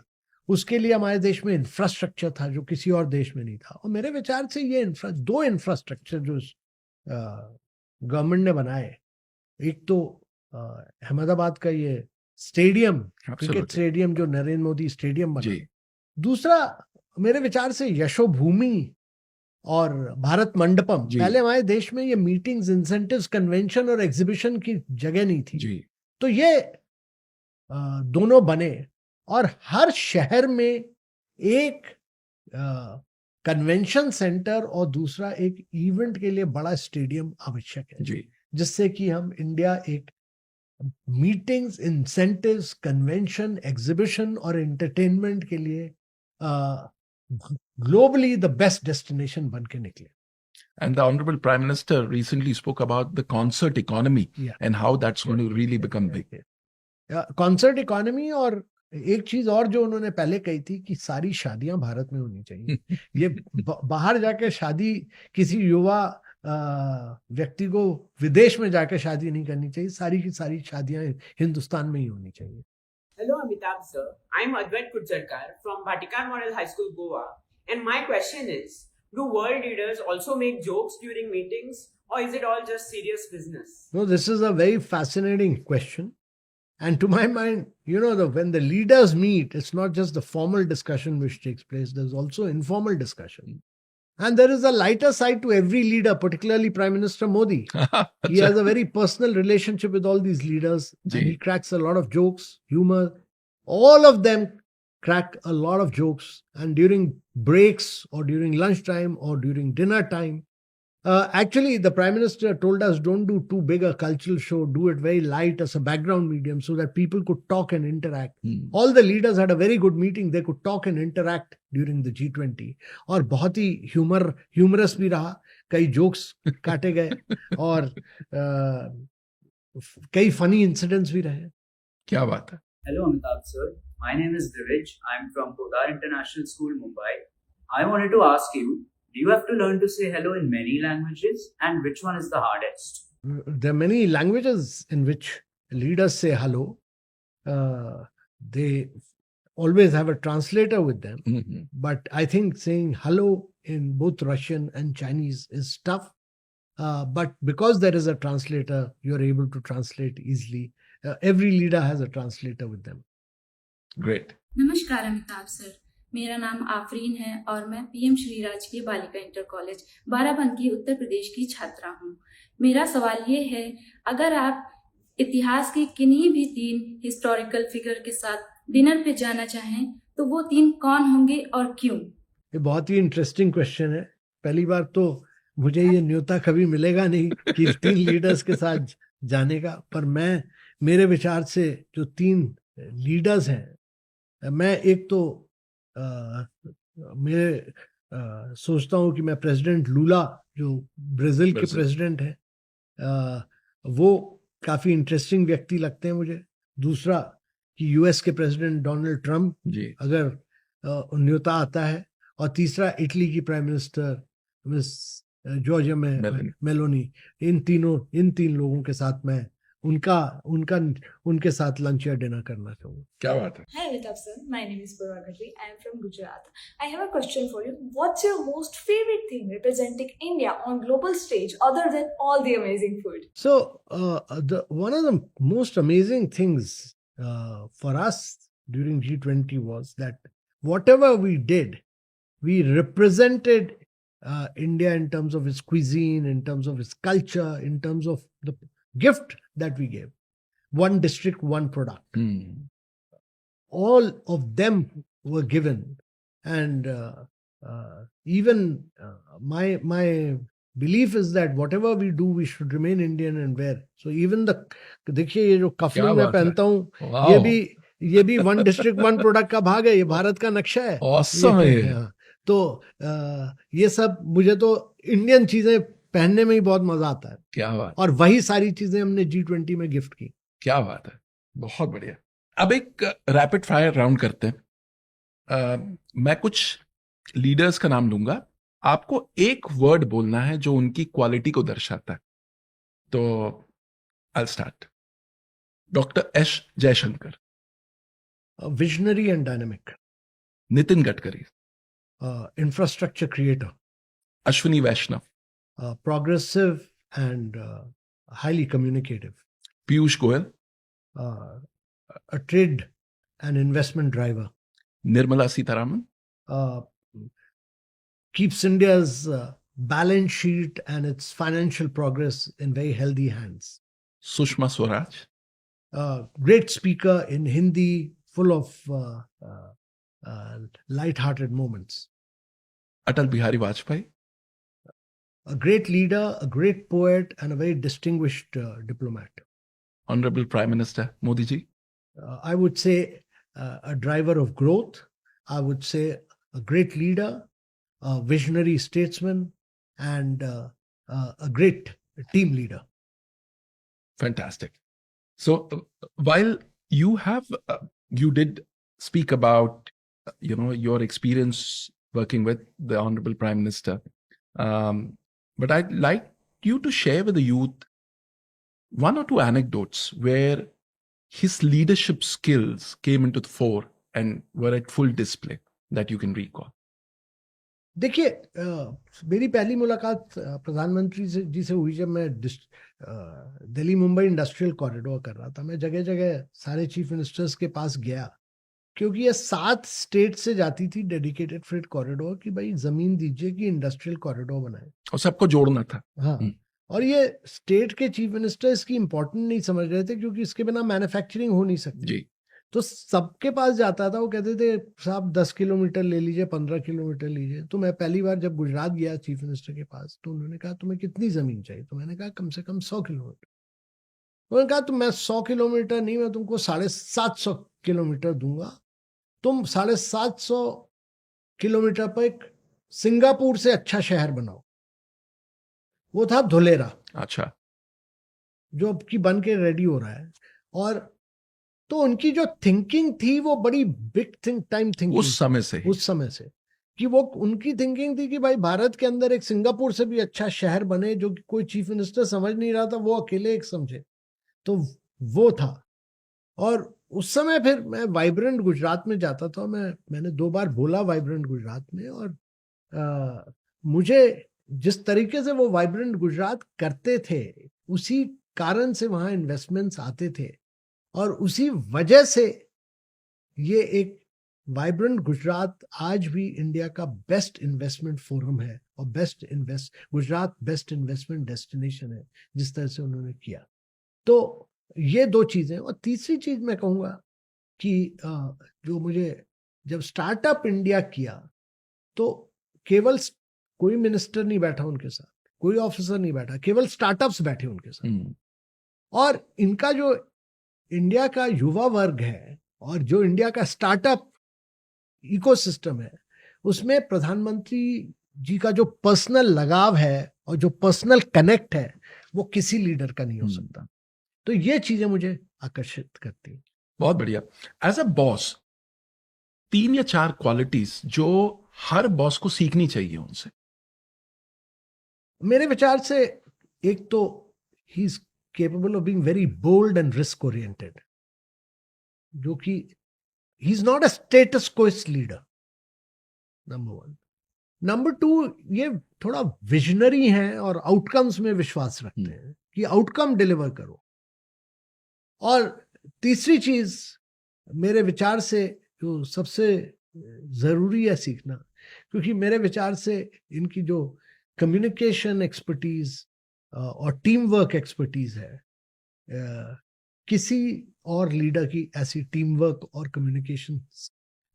उसके लिए हमारे देश में इंफ्रास्ट्रक्चर था जो किसी और देश में नहीं था। और मेरे विचार से ये दो इंफ्रास्ट्रक्चर जो गवर्नमेंट ने बनाए, एक तो अहमदाबाद का ये स्टेडियम, क्रिकेट स्टेडियम जो नरेंद्र मोदी स्टेडियम बना, दूसरा मेरे विचार से यशोभूमि और भारत मंडपम। पहले हमारे देश में ये मीटिंग्स, इंसेंटिव्स, कन्वेंशन और एग्जीबिशन की जगह नहीं थी, तो ये दोनों बने और हर शहर में एक कन्वेंशन सेंटर और दूसरा एक इवेंट के लिए बड़ा स्टेडियम आवश्यक है, जिससे कि हम इंडिया एक मीटिंग्स, इंसेंटिव्स, कन्वेंशन, एग्जीबिशन और एंटरटेनमेंट के लिए ग्लोबली द बेस्ट डेस्टिनेशन बन के निकले। And the Honorable Prime Minister recently spoke about the concert economy and how that's going to really become big. Concert economy, और एक चीज और जो उन्होंने पहले कही थी कि सारी शादियां भारत में होनी चाहिए। ये बाहर जाके शादी, किसी युवा व्यक्ति को विदेश में जाकर शादी नहीं करनी चाहिए, सारी की सारी शादियां हिंदुस्तान में ही होनी चाहिए। Hello Amitabh sir, I am Advait Kutsarkar from Bhatikar Model High School, Goa, and my question is, do world leaders also make jokes during meetings, or is it all just serious business? No, this is a very fascinating question. And to my mind, when the leaders meet, it's not just the formal discussion which takes place, there's also informal discussion. And there is a lighter side to every leader, particularly Prime Minister Modi. He has a very personal relationship with all these leaders. And he cracks a lot of jokes, humor. All of them crack a lot of jokes. And during breaks or during lunchtime or during dinner time, actually, the Prime Minister told us, don't do too big a cultural show, do it very light as a background medium so that people could talk and interact. All the leaders had a very good meeting. They could talk and interact during the G20. और बहुत ही humorous भी रहा, कई jokes काटे गए और कई funny incidents भी रहे। क्या बात है। Hello Amitabh sir, my name is Divij. I'm from Podar International School, Mumbai. I wanted to ask you, do you have to learn to say hello in many languages, and which one is the hardest? There are many languages in which leaders say hello. They always have a translator with them. But I think saying hello in both Russian and Chinese is tough. But because there is a translator, you're able to translate easily. Every leader has a translator with them. Great. नमस्कार Amitabh sir, मेरा नाम आफरीन है और मैं PM Shri राजकीय बालिका inter college Barabanki Uttar Pradesh की छात्रा हूँ। मेरा सवाल ये है, अगर आप इतिहास के किन्हीं भी 3 हिस्टोरिकल फिगर के साथ डिनर पे जाना चाहें तो वो 3 कौन होंगे और क्यों? ये बहुत ही इंटरेस्टिंग क्वेश्चन है। पहली बार तो मुझे ये न्योता कभी मिलेगा नहीं कि 3 लीडर्स के साथ जाने का, पर मेरे विचार से जो 3 लीडर्स हैं, मैं एक तो मैं सोचता हूँ कि मैं प्रेसिडेंट लूला जो ब्राजील के प्रेसिडेंट हैं, वो काफी इंटरेस्टिंग व्यक्ति लगते हैं मुझे। दूसरा कि यूएस के प्रेसिडेंट डोनाल्ड ट्रंप अगर न्योता आता है, और तीसरा इटली की prime minister Miss Giorgia Meloni. इन 3 लोगों के साथ मैं उनके साथ लंच या डिनर करना चाहूँगा। क्या बात है। Hi Amitabh sir, my name is Paragati. I am from Gujarat. I have a question for you. What's your most favorite thing representing India on global stage other than all the amazing food? So one of the most amazing things for us during G20 was that whatever we did, we represented India in terms of its cuisine, in terms of its culture, in terms of the gift that we gave. One district, one product. all of them were given, and even my belief is that whatever we do, we should remain Indian and wear. So even the, देखिए ये जो cufflink मैं बात है। पहनता हूँ, Wow. ये भी वन डिस्ट्रिक्ट वन प्रोडक्ट का भाग है, ये भारत का नक्शा है। Awesome है ये। हाँ, तो ये सब मुझे तो इंडियन चीजें पहनने में ही बहुत मजा आता है, क्या बात, और वही सारी चीजें हमने G20 में गिफ्ट की। क्या बात है, बहुत बढ़िया। अब एक रैपिड फायर राउंड करते हैं। मैं कुछ लीडर्स का नाम लूंगा, आपको एक वर्ड बोलना है जो उनकी क्वालिटी को दर्शाता है। तो I start. Doctor S Jaishankar, visionary and dynamic, Nitin Gadkari, infrastructure creator, Ashwini Vaishnaw, progressive and highly communicative, Piyush Goyal, a trade and investment driver, Nirmala Sitharaman, keeps India's balance sheet and its financial progress in very healthy hands. Sushma Swaraj, Great speaker in Hindi, full of light-hearted moments. Atal Bihari Vajpayee, A great leader, a great poet, and a very distinguished diplomat. Honourable prime minister Modi ji, I would say a driver of growth. I would say a great leader, a visionary statesman, and a great team leader. fantastic. So while you have you did speak about your experience working with the honorable prime minister, but I'd like you to share with the youth one or two anecdotes where his leadership skills came into the fore and were at full display that you can recall. देखिए, मेरी पहली मुलाकात प्रधानमंत्री जी से हुई जब मैं Delhi Mumbai industrial corridor कर रहा था। मैं जगह जगह सारे चीफ मिनिस्टर्स के पास गया, क्योंकि ये 7 स्टेट से जाती थी डेडिकेटेड फ्रेट कॉरिडोर, कि भाई जमीन दीजिए कि इंडस्ट्रियल कॉरिडोर बनाए, और सबको जोड़ना था। हाँ। और ये स्टेट के चीफ मिनिस्टर इसकी इंपॉर्टेंट नहीं समझ रहे थे, क्योंकि इसके बिना मैन्युफैक्चरिंग हो नहीं सकती जी। तो सबके पास जाता था, वो कहते थे साहब 10 किलोमीटर ले लीजिए, 15 किलोमीटर लीजिए। तो मैं पहली बार जब गुजरात गया चीफ मिनिस्टर के पास, तो उन्होंने कहा तुम्हें कितनी जमीन चाहिए? तो मैंने कहा कम से कम 100 किलोमीटर। उन्होंने कहा तो मैं 100 किलोमीटर नहीं, मैं तुमको 750 किलोमीटर दूंगा, तुम 750 किलोमीटर पर एक सिंगापुर से अच्छा शहर बनाओ। वो था धुलेरा, अच्छा, जो अब की बन के रेडी हो रहा है। और तो उनकी जो थिंकिंग थी वो बड़ी बिग टाइम थिंकिंग उस समय से कि वो उनकी थिंकिंग थी कि भाई भारत के अंदर एक सिंगापुर से भी अच्छा शहर बने, जो कि कोई चीफ मिनिस्टर समझ नहीं रहा था, वो अकेले एक समझे। तो वो था। और उस समय फिर मैं वाइब्रेंट गुजरात में जाता था। मैंने 2 बार बोला वाइब्रेंट गुजरात में, और मुझे जिस तरीके से वो वाइब्रेंट गुजरात करते थे, उसी कारण से वहां इन्वेस्टमेंट्स आते थे, और उसी वजह से ये एक वाइब्रेंट गुजरात आज भी इंडिया का बेस्ट इन्वेस्टमेंट फोरम है, और गुजरात बेस्ट इन्वेस्टमेंट डेस्टिनेशन है, जिस तरह से उन्होंने किया। तो ये 2 चीजें। और तीसरी चीज मैं कहूँगा कि जो मुझे जब स्टार्टअप इंडिया किया, तो केवल कोई मिनिस्टर नहीं बैठा उनके साथ, कोई ऑफिसर नहीं बैठा, केवल स्टार्टअप्स बैठे उनके साथ। और इनका जो इंडिया का युवा वर्ग है, और जो इंडिया का स्टार्टअप इकोसिस्टम है, उसमें प्रधानमंत्री जी का जो पर्सनल लगाव है और जो पर्सनल कनेक्ट है, वो किसी लीडर का नहीं हो सकता। तो ये चीजें मुझे आकर्षित करती हैं। बहुत बढ़िया। एज अ बॉस, 3 या 4 क्वालिटीज जो हर बॉस को सीखनी चाहिए उनसे। मेरे विचार से एक तो he is capable of being very bold and risk oriented, जो कि he is not a status quoist leader, number 1. Number 2, ये थोड़ा विजनरी हैं और आउटकम्स में विश्वास रखते हैं कि आउटकम डिलीवर करो। और तीसरी चीज मेरे विचार से जो सबसे जरूरी है सीखना, क्योंकि मेरे विचार से इनकी जो कम्युनिकेशन एक्सपर्टीज और टीम वर्क एक्सपर्टीज है, किसी और लीडर की ऐसी टीम वर्क और कम्युनिकेशन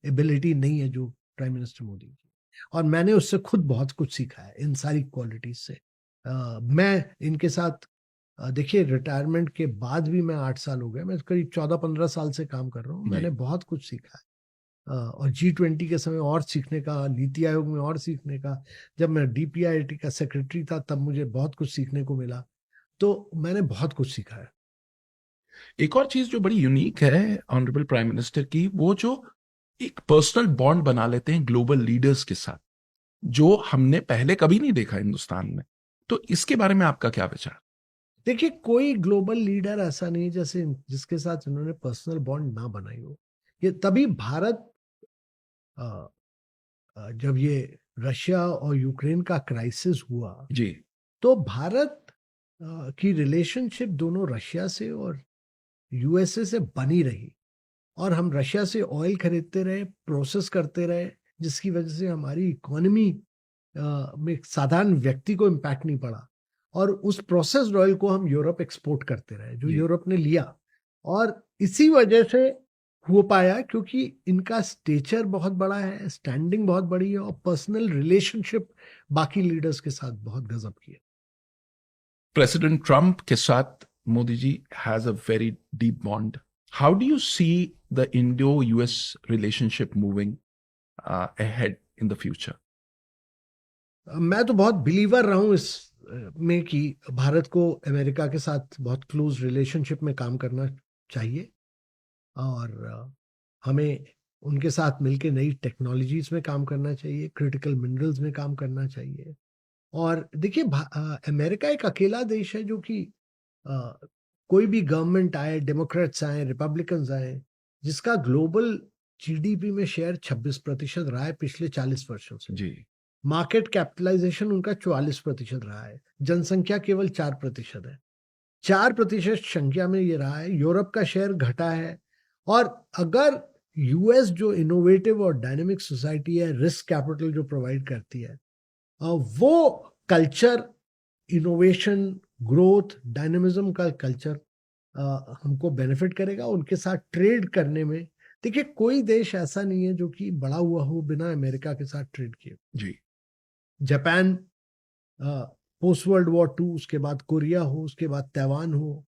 एबिलिटी नहीं है जो प्राइम मिनिस्टर मोदी की। और मैंने उससे खुद बहुत कुछ सीखा है इन सारी क्वालिटीज से। मैं इनके साथ देखिए रिटायरमेंट के बाद भी मैं 8 साल हो गए, मैं करीब 14-15 साल से काम कर रहा हूँ। मैंने बहुत कुछ सीखा है और G20 के समय और सीखने का, नीति आयोग में और सीखने का। जब मैं DPIIT का सेक्रेटरी था तब मुझे बहुत कुछ सीखने को मिला। तो मैंने बहुत कुछ सीखा है। एक और चीज जो बड़ी यूनिक है ऑनरेबल प्राइम मिनिस्टर की, वो जो एक पर्सनल बॉन्ड बना लेते हैं ग्लोबल लीडर्स के साथ, जो हमने पहले कभी नहीं देखा हिंदुस्तान में। तो इसके बारे में आपका क्या विचार? देखिए कोई ग्लोबल लीडर ऐसा नहीं जैसे जिसके साथ इन्होंने पर्सनल बॉन्ड ना बनाई हो। ये तभी भारत जब ये रशिया और यूक्रेन का क्राइसिस हुआ जी, तो भारत की रिलेशनशिप दोनों रशिया से और यूएसए से बनी रही और हम रशिया से ऑयल खरीदते रहे, प्रोसेस करते रहे, जिसकी वजह से हमारी इकोनॉमी में साधारण व्यक्ति को इम्पैक्ट नहीं पड़ा और उस प्रोसेस्ड ऑयल को हम यूरोप एक्सपोर्ट करते रहे जो जी। यूरोप ने लिया। और इसी वजह से हो पाया क्योंकि इनका स्टेचर बहुत बड़ा है, स्टैंडिंग बहुत बड़ी है और पर्सनल रिलेशनशिप बाकी लीडर्स के साथ बहुत गजब की है। प्रेसिडेंट ट्रंप के साथ Modi ji has a very deep bond. How do you see the Indo US relationship moving ahead in the future? मैं तो बहुत बिलीवर रहा हूँ इस में कि भारत को अमेरिका के साथ बहुत क्लोज रिलेशनशिप में काम करना चाहिए और हमें उनके साथ मिलकर नई टेक्नोलॉजीज में काम करना चाहिए, क्रिटिकल मिनरल्स में काम करना चाहिए। और देखिए अमेरिका एक अकेला देश है जो कि कोई भी गवर्नमेंट आए, डेमोक्रेट्स आए, रिपब्लिकन्स आए, जिसका ग्लोबल जीडीपी में शेयर 26% रहा है पिछले 40 वर्षों से। जी, मार्केट कैपिटलाइजेशन उनका 44% रहा है, जनसंख्या केवल 4% है। 4% संख्या में ये रहा है। यूरोप का शेयर घटा है और अगर यूएस जो इनोवेटिव और डायनेमिक सोसाइटी है, रिस्क कैपिटल जो प्रोवाइड करती है, वो कल्चर, इनोवेशन, ग्रोथ, डायनेमिज्म का कल्चर हमको बेनिफिट करेगा। उनके साथ ट्रेड करने में देखिए कोई देश ऐसा नहीं है जो कि बड़ा हुआ हो बिना अमेरिका के साथ ट्रेड किए। जी, जापान पोस्ट वर्ल्ड वॉर 2, उसके बाद कोरिया हो, उसके बाद ताइवान हो,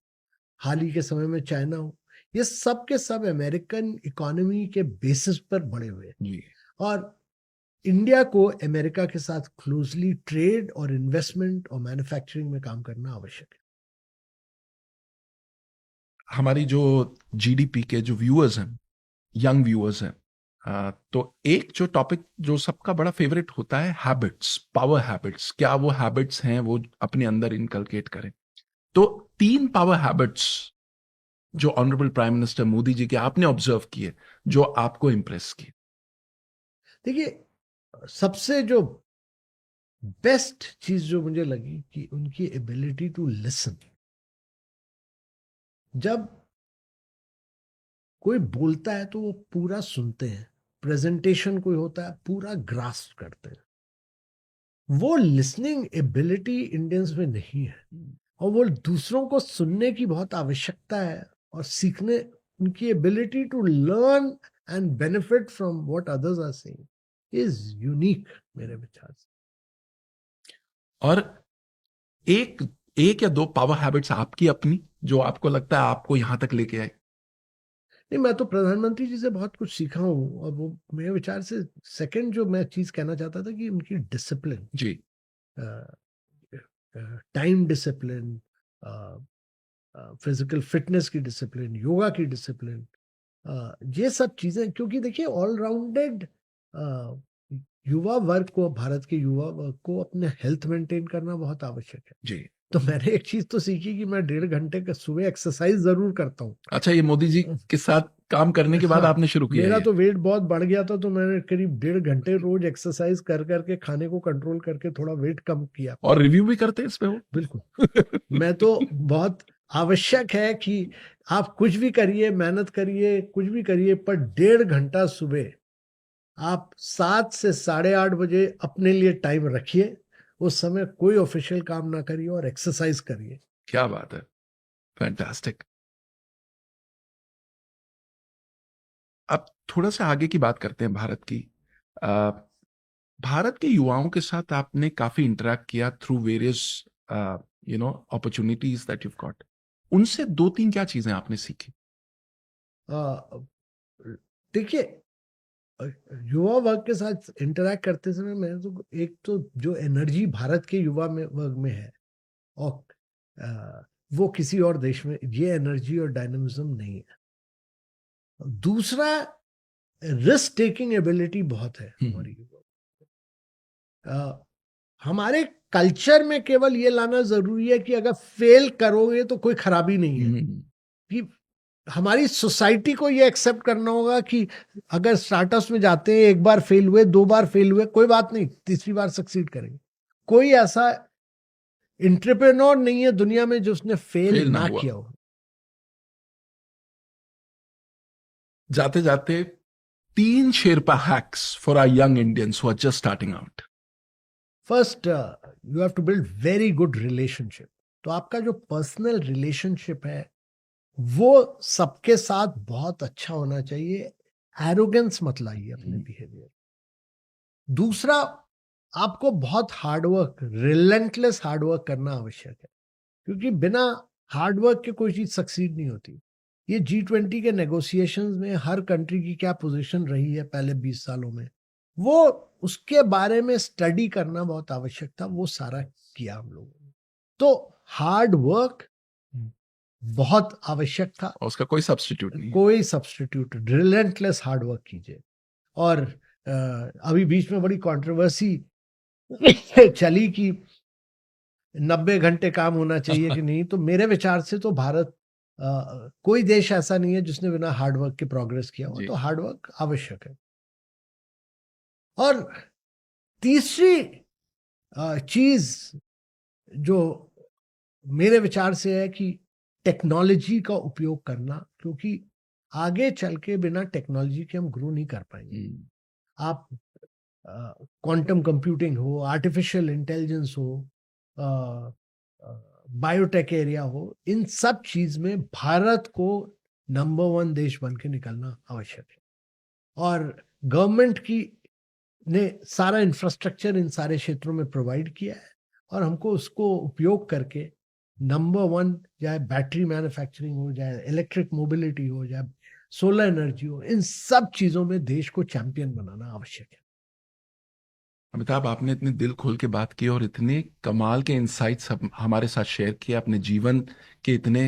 हाल ही के समय में चाइना हो, ये सब के सब अमेरिकन इकोनॉमी के बेसिस पर बड़े हुए। जी। और इंडिया को अमेरिका के साथ क्लोजली ट्रेड और इन्वेस्टमेंट और मैन्युफैक्चरिंग में काम करना आवश्यक है। हमारी जो जीडीपी के जो व्यूअर्स हैं, यंग व्यूअर्स हैं, तो एक जो टॉपिक जो सबका बड़ा फेवरेट होता है, हैबिट्स, पावर हैबिट्स। क्या वो हैबिट्स हैं वो अपने अंदर इनकलकेट करें? तो 3 पावर हैबिट्स जो ऑनरेबल प्राइम मिनिस्टर मोदी जी के आपने ऑब्जर्व किए, जो आपको इंप्रेस किए। देखिए सबसे जो बेस्ट चीज जो मुझे लगी कि उनकी एबिलिटी टू लिसन। जब कोई बोलता है तो वो पूरा सुनते हैं, प्रेजेंटेशन कोई होता है पूरा ग्रास्प करते हैं। वो लिसनिंग एबिलिटी इंडियंस में नहीं है और वो दूसरों को सुनने की बहुत आवश्यकता है और सीखने, उनकी ability to learn and benefit from what others are saying is unique मेरे विचार से। और एक या 2 पावर हैबिट्स आपकी अपनी जो आपको लगता है आपको यहां तक लेके आए? नहीं, मैं तो प्रधानमंत्री जी से बहुत कुछ सीखा हूँ और वो मेरे विचार से सेकंड जो मैं चीज कहना चाहता था कि उनकी डिसिप्लिन, जी, टाइम डिसिप्लिन, फिजिकल फिटनेस की डिसिप्लिन, योगा की डिसिप्लिन, ये सब चीजें, क्योंकि देखिए ऑलराउंडेड युवा वर्ग को, भारत के युवा वर्ग को अपने हेल्थ मेंटेन करना बहुत आवश्यक है। जी। तो मैंने एक चीज तो सीखी कि मैं 1.5 घंटे का सुबह एक्सरसाइज जरूर करता हूँ। अच्छा, ये मोदी जी के साथ काम करने के बाद हाँ, आपने शुरू किया मेरा है? तो वेट बहुत बढ़ गया था तो मैंने करीब 1.5 घंटे रोज एक्सरसाइज कर करके, खाने को कंट्रोल करके थोड़ा वेट कम किया। और रिव्यू भी करते हैं इस पे वो? बिल्कुल। मैं तो बहुत आवश्यक है कि आप कुछ भी करिए, मेहनत करिए, कुछ भी करिए, पर 1.5 घंटा सुबह आप 7 से 8:30 बजे अपने लिए टाइम रखिए। उस समय कोई ऑफिशियल काम ना करिए और एक्सरसाइज करिए। क्या बात है, फैंटास्टिक। अब थोड़ा सा आगे की बात करते हैं भारत की। भारत के युवाओं के साथ आपने काफी इंटरेक्ट किया through various opportunities that you got. उनसे 2-3 क्या चीजें आपने सीखी? देखिए, युवा वर्ग के साथ इंटरेक्ट करते समय मैं तो एक तो जो एनर्जी भारत के युवा में वर्ग में है और वो किसी और देश में ये एनर्जी और डायनामिज्म नहीं है। दूसरा, रिस्क टेकिंग एबिलिटी बहुत है हमारी युवा। हमारे कल्चर में केवल ये लाना जरूरी है कि अगर फेल करोगे तो कोई खराबी नहीं है। कि हमारी सोसाइटी को ये एक्सेप्ट करना होगा कि अगर स्टार्टअप्स में जाते हैं, एक बार फेल हुए, 2 बार फेल हुए, कोई बात नहीं, तीसरी बार सक्सीड करेंगे। कोई ऐसा एंटरप्रेन्योर नहीं है दुनिया में जो उसने फेल ना किया हो। जाते जाते 3 Sherpa hacks for our young Indians who are just starting out. First, you have to build very good relationship. तो आपका जो पर्सनल रिलेशनशिप है वो सबके साथ बहुत अच्छा होना चाहिए। एरोगेंस मत लाइए अपने बिहेवियर। दूसरा, आपको बहुत हार्डवर्क, रिलेंटलेस हार्डवर्क करना आवश्यक है, क्योंकि बिना हार्डवर्क के कोई चीज सक्सीड नहीं होती। ये G20 के नेगोशिएशंस में हर कंट्री की क्या पोजीशन रही है पहले 20 सालों में, वो उसके बारे में स्टडी करना बहुत आवश्यक था। वो सारा किया हम लोगों ने। तो हार्ड वर्क बहुत आवश्यक था, उसका कोई सब्स्टिट्यूट नहीं। कोई सब्स्टिट्यूट। रिलेंटलेस हार्ड वर्क कीजिए। और अभी बीच में बड़ी कंट्रोवर्सी चली कि 90 घंटे काम होना चाहिए कि नहीं। तो मेरे विचार से तो भारत, कोई देश ऐसा नहीं है जिसने बिना हार्ड वर्क के प्रोग्रेस किया हो। तो हार्ड वर्क आवश्यक है। और तीसरी चीज जो मेरे विचार से है कि टेक्नोलॉजी का उपयोग करना, क्योंकि आगे चल के बिना टेक्नोलॉजी के हम ग्रो नहीं कर पाएंगे। आप क्वांटम कंप्यूटिंग हो, आर्टिफिशियल इंटेलिजेंस हो, बायोटेक एरिया हो, इन सब चीज में भारत को नंबर 1 देश बन के निकलना आवश्यक है। और गवर्नमेंट की ने सारा इंफ्रास्ट्रक्चर इन सारे क्षेत्रों में प्रोवाइड किया है और हमको उसको उपयोग करके नंबर 1, चाहे बैटरी मैन्युफैक्चरिंग हो, चाहे इलेक्ट्रिक मोबिलिटी हो, चाहे सोलर एनर्जी हो, इन सब चीजों में देश को चैंपियन बनाना आवश्यक है। अमिताभ, आपने इतने दिल खोल के बात की और इतने कमाल के इंसाइट्स हमारे साथ शेयर किए, अपने जीवन के इतने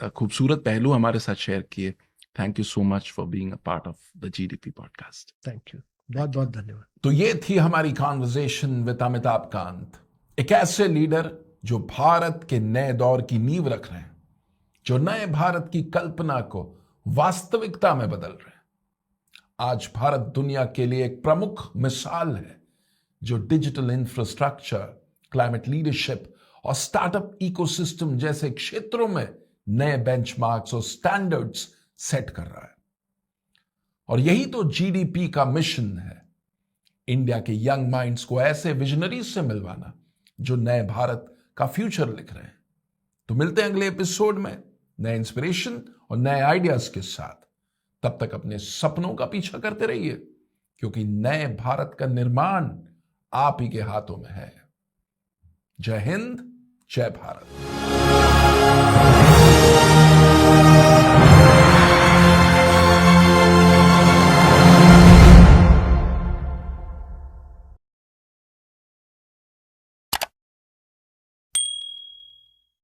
खूबसूरत पहलू हमारे साथ शेयर किए। Thank you so much for being a part of the GDP podcast. Thank you, बहुत बहुत धन्यवाद। तो ये थी हमारी कॉन्वर्सेशन विद अमिताभ कांत, एक ऐसे लीडर जो भारत के नए दौर की नींव रख रहे हैं, जो नए भारत की कल्पना को वास्तविकता में बदल रहे हैं। आज भारत दुनिया के लिए एक प्रमुख मिसाल है, जो डिजिटल इंफ्रास्ट्रक्चर, क्लाइमेट लीडरशिप और स्टार्टअप इकोसिस्टम जैसे क्षेत्रों में नए बेंचमार्क्स और स्टैंडर्ड्स सेट कर रहा है। और यही तो GDP का मिशन है, इंडिया के यंग माइंड्स को ऐसे विजनरीज से मिलवाना जो नए भारत का फ्यूचर लिख रहे हैं। तो मिलते हैं अगले एपिसोड में नए इंस्पिरेशन और नए आइडियाज के साथ। तब तक अपने सपनों का पीछा करते रहिए, क्योंकि नए भारत का निर्माण आप ही के हाथों में है। जय हिंद, जय भारत।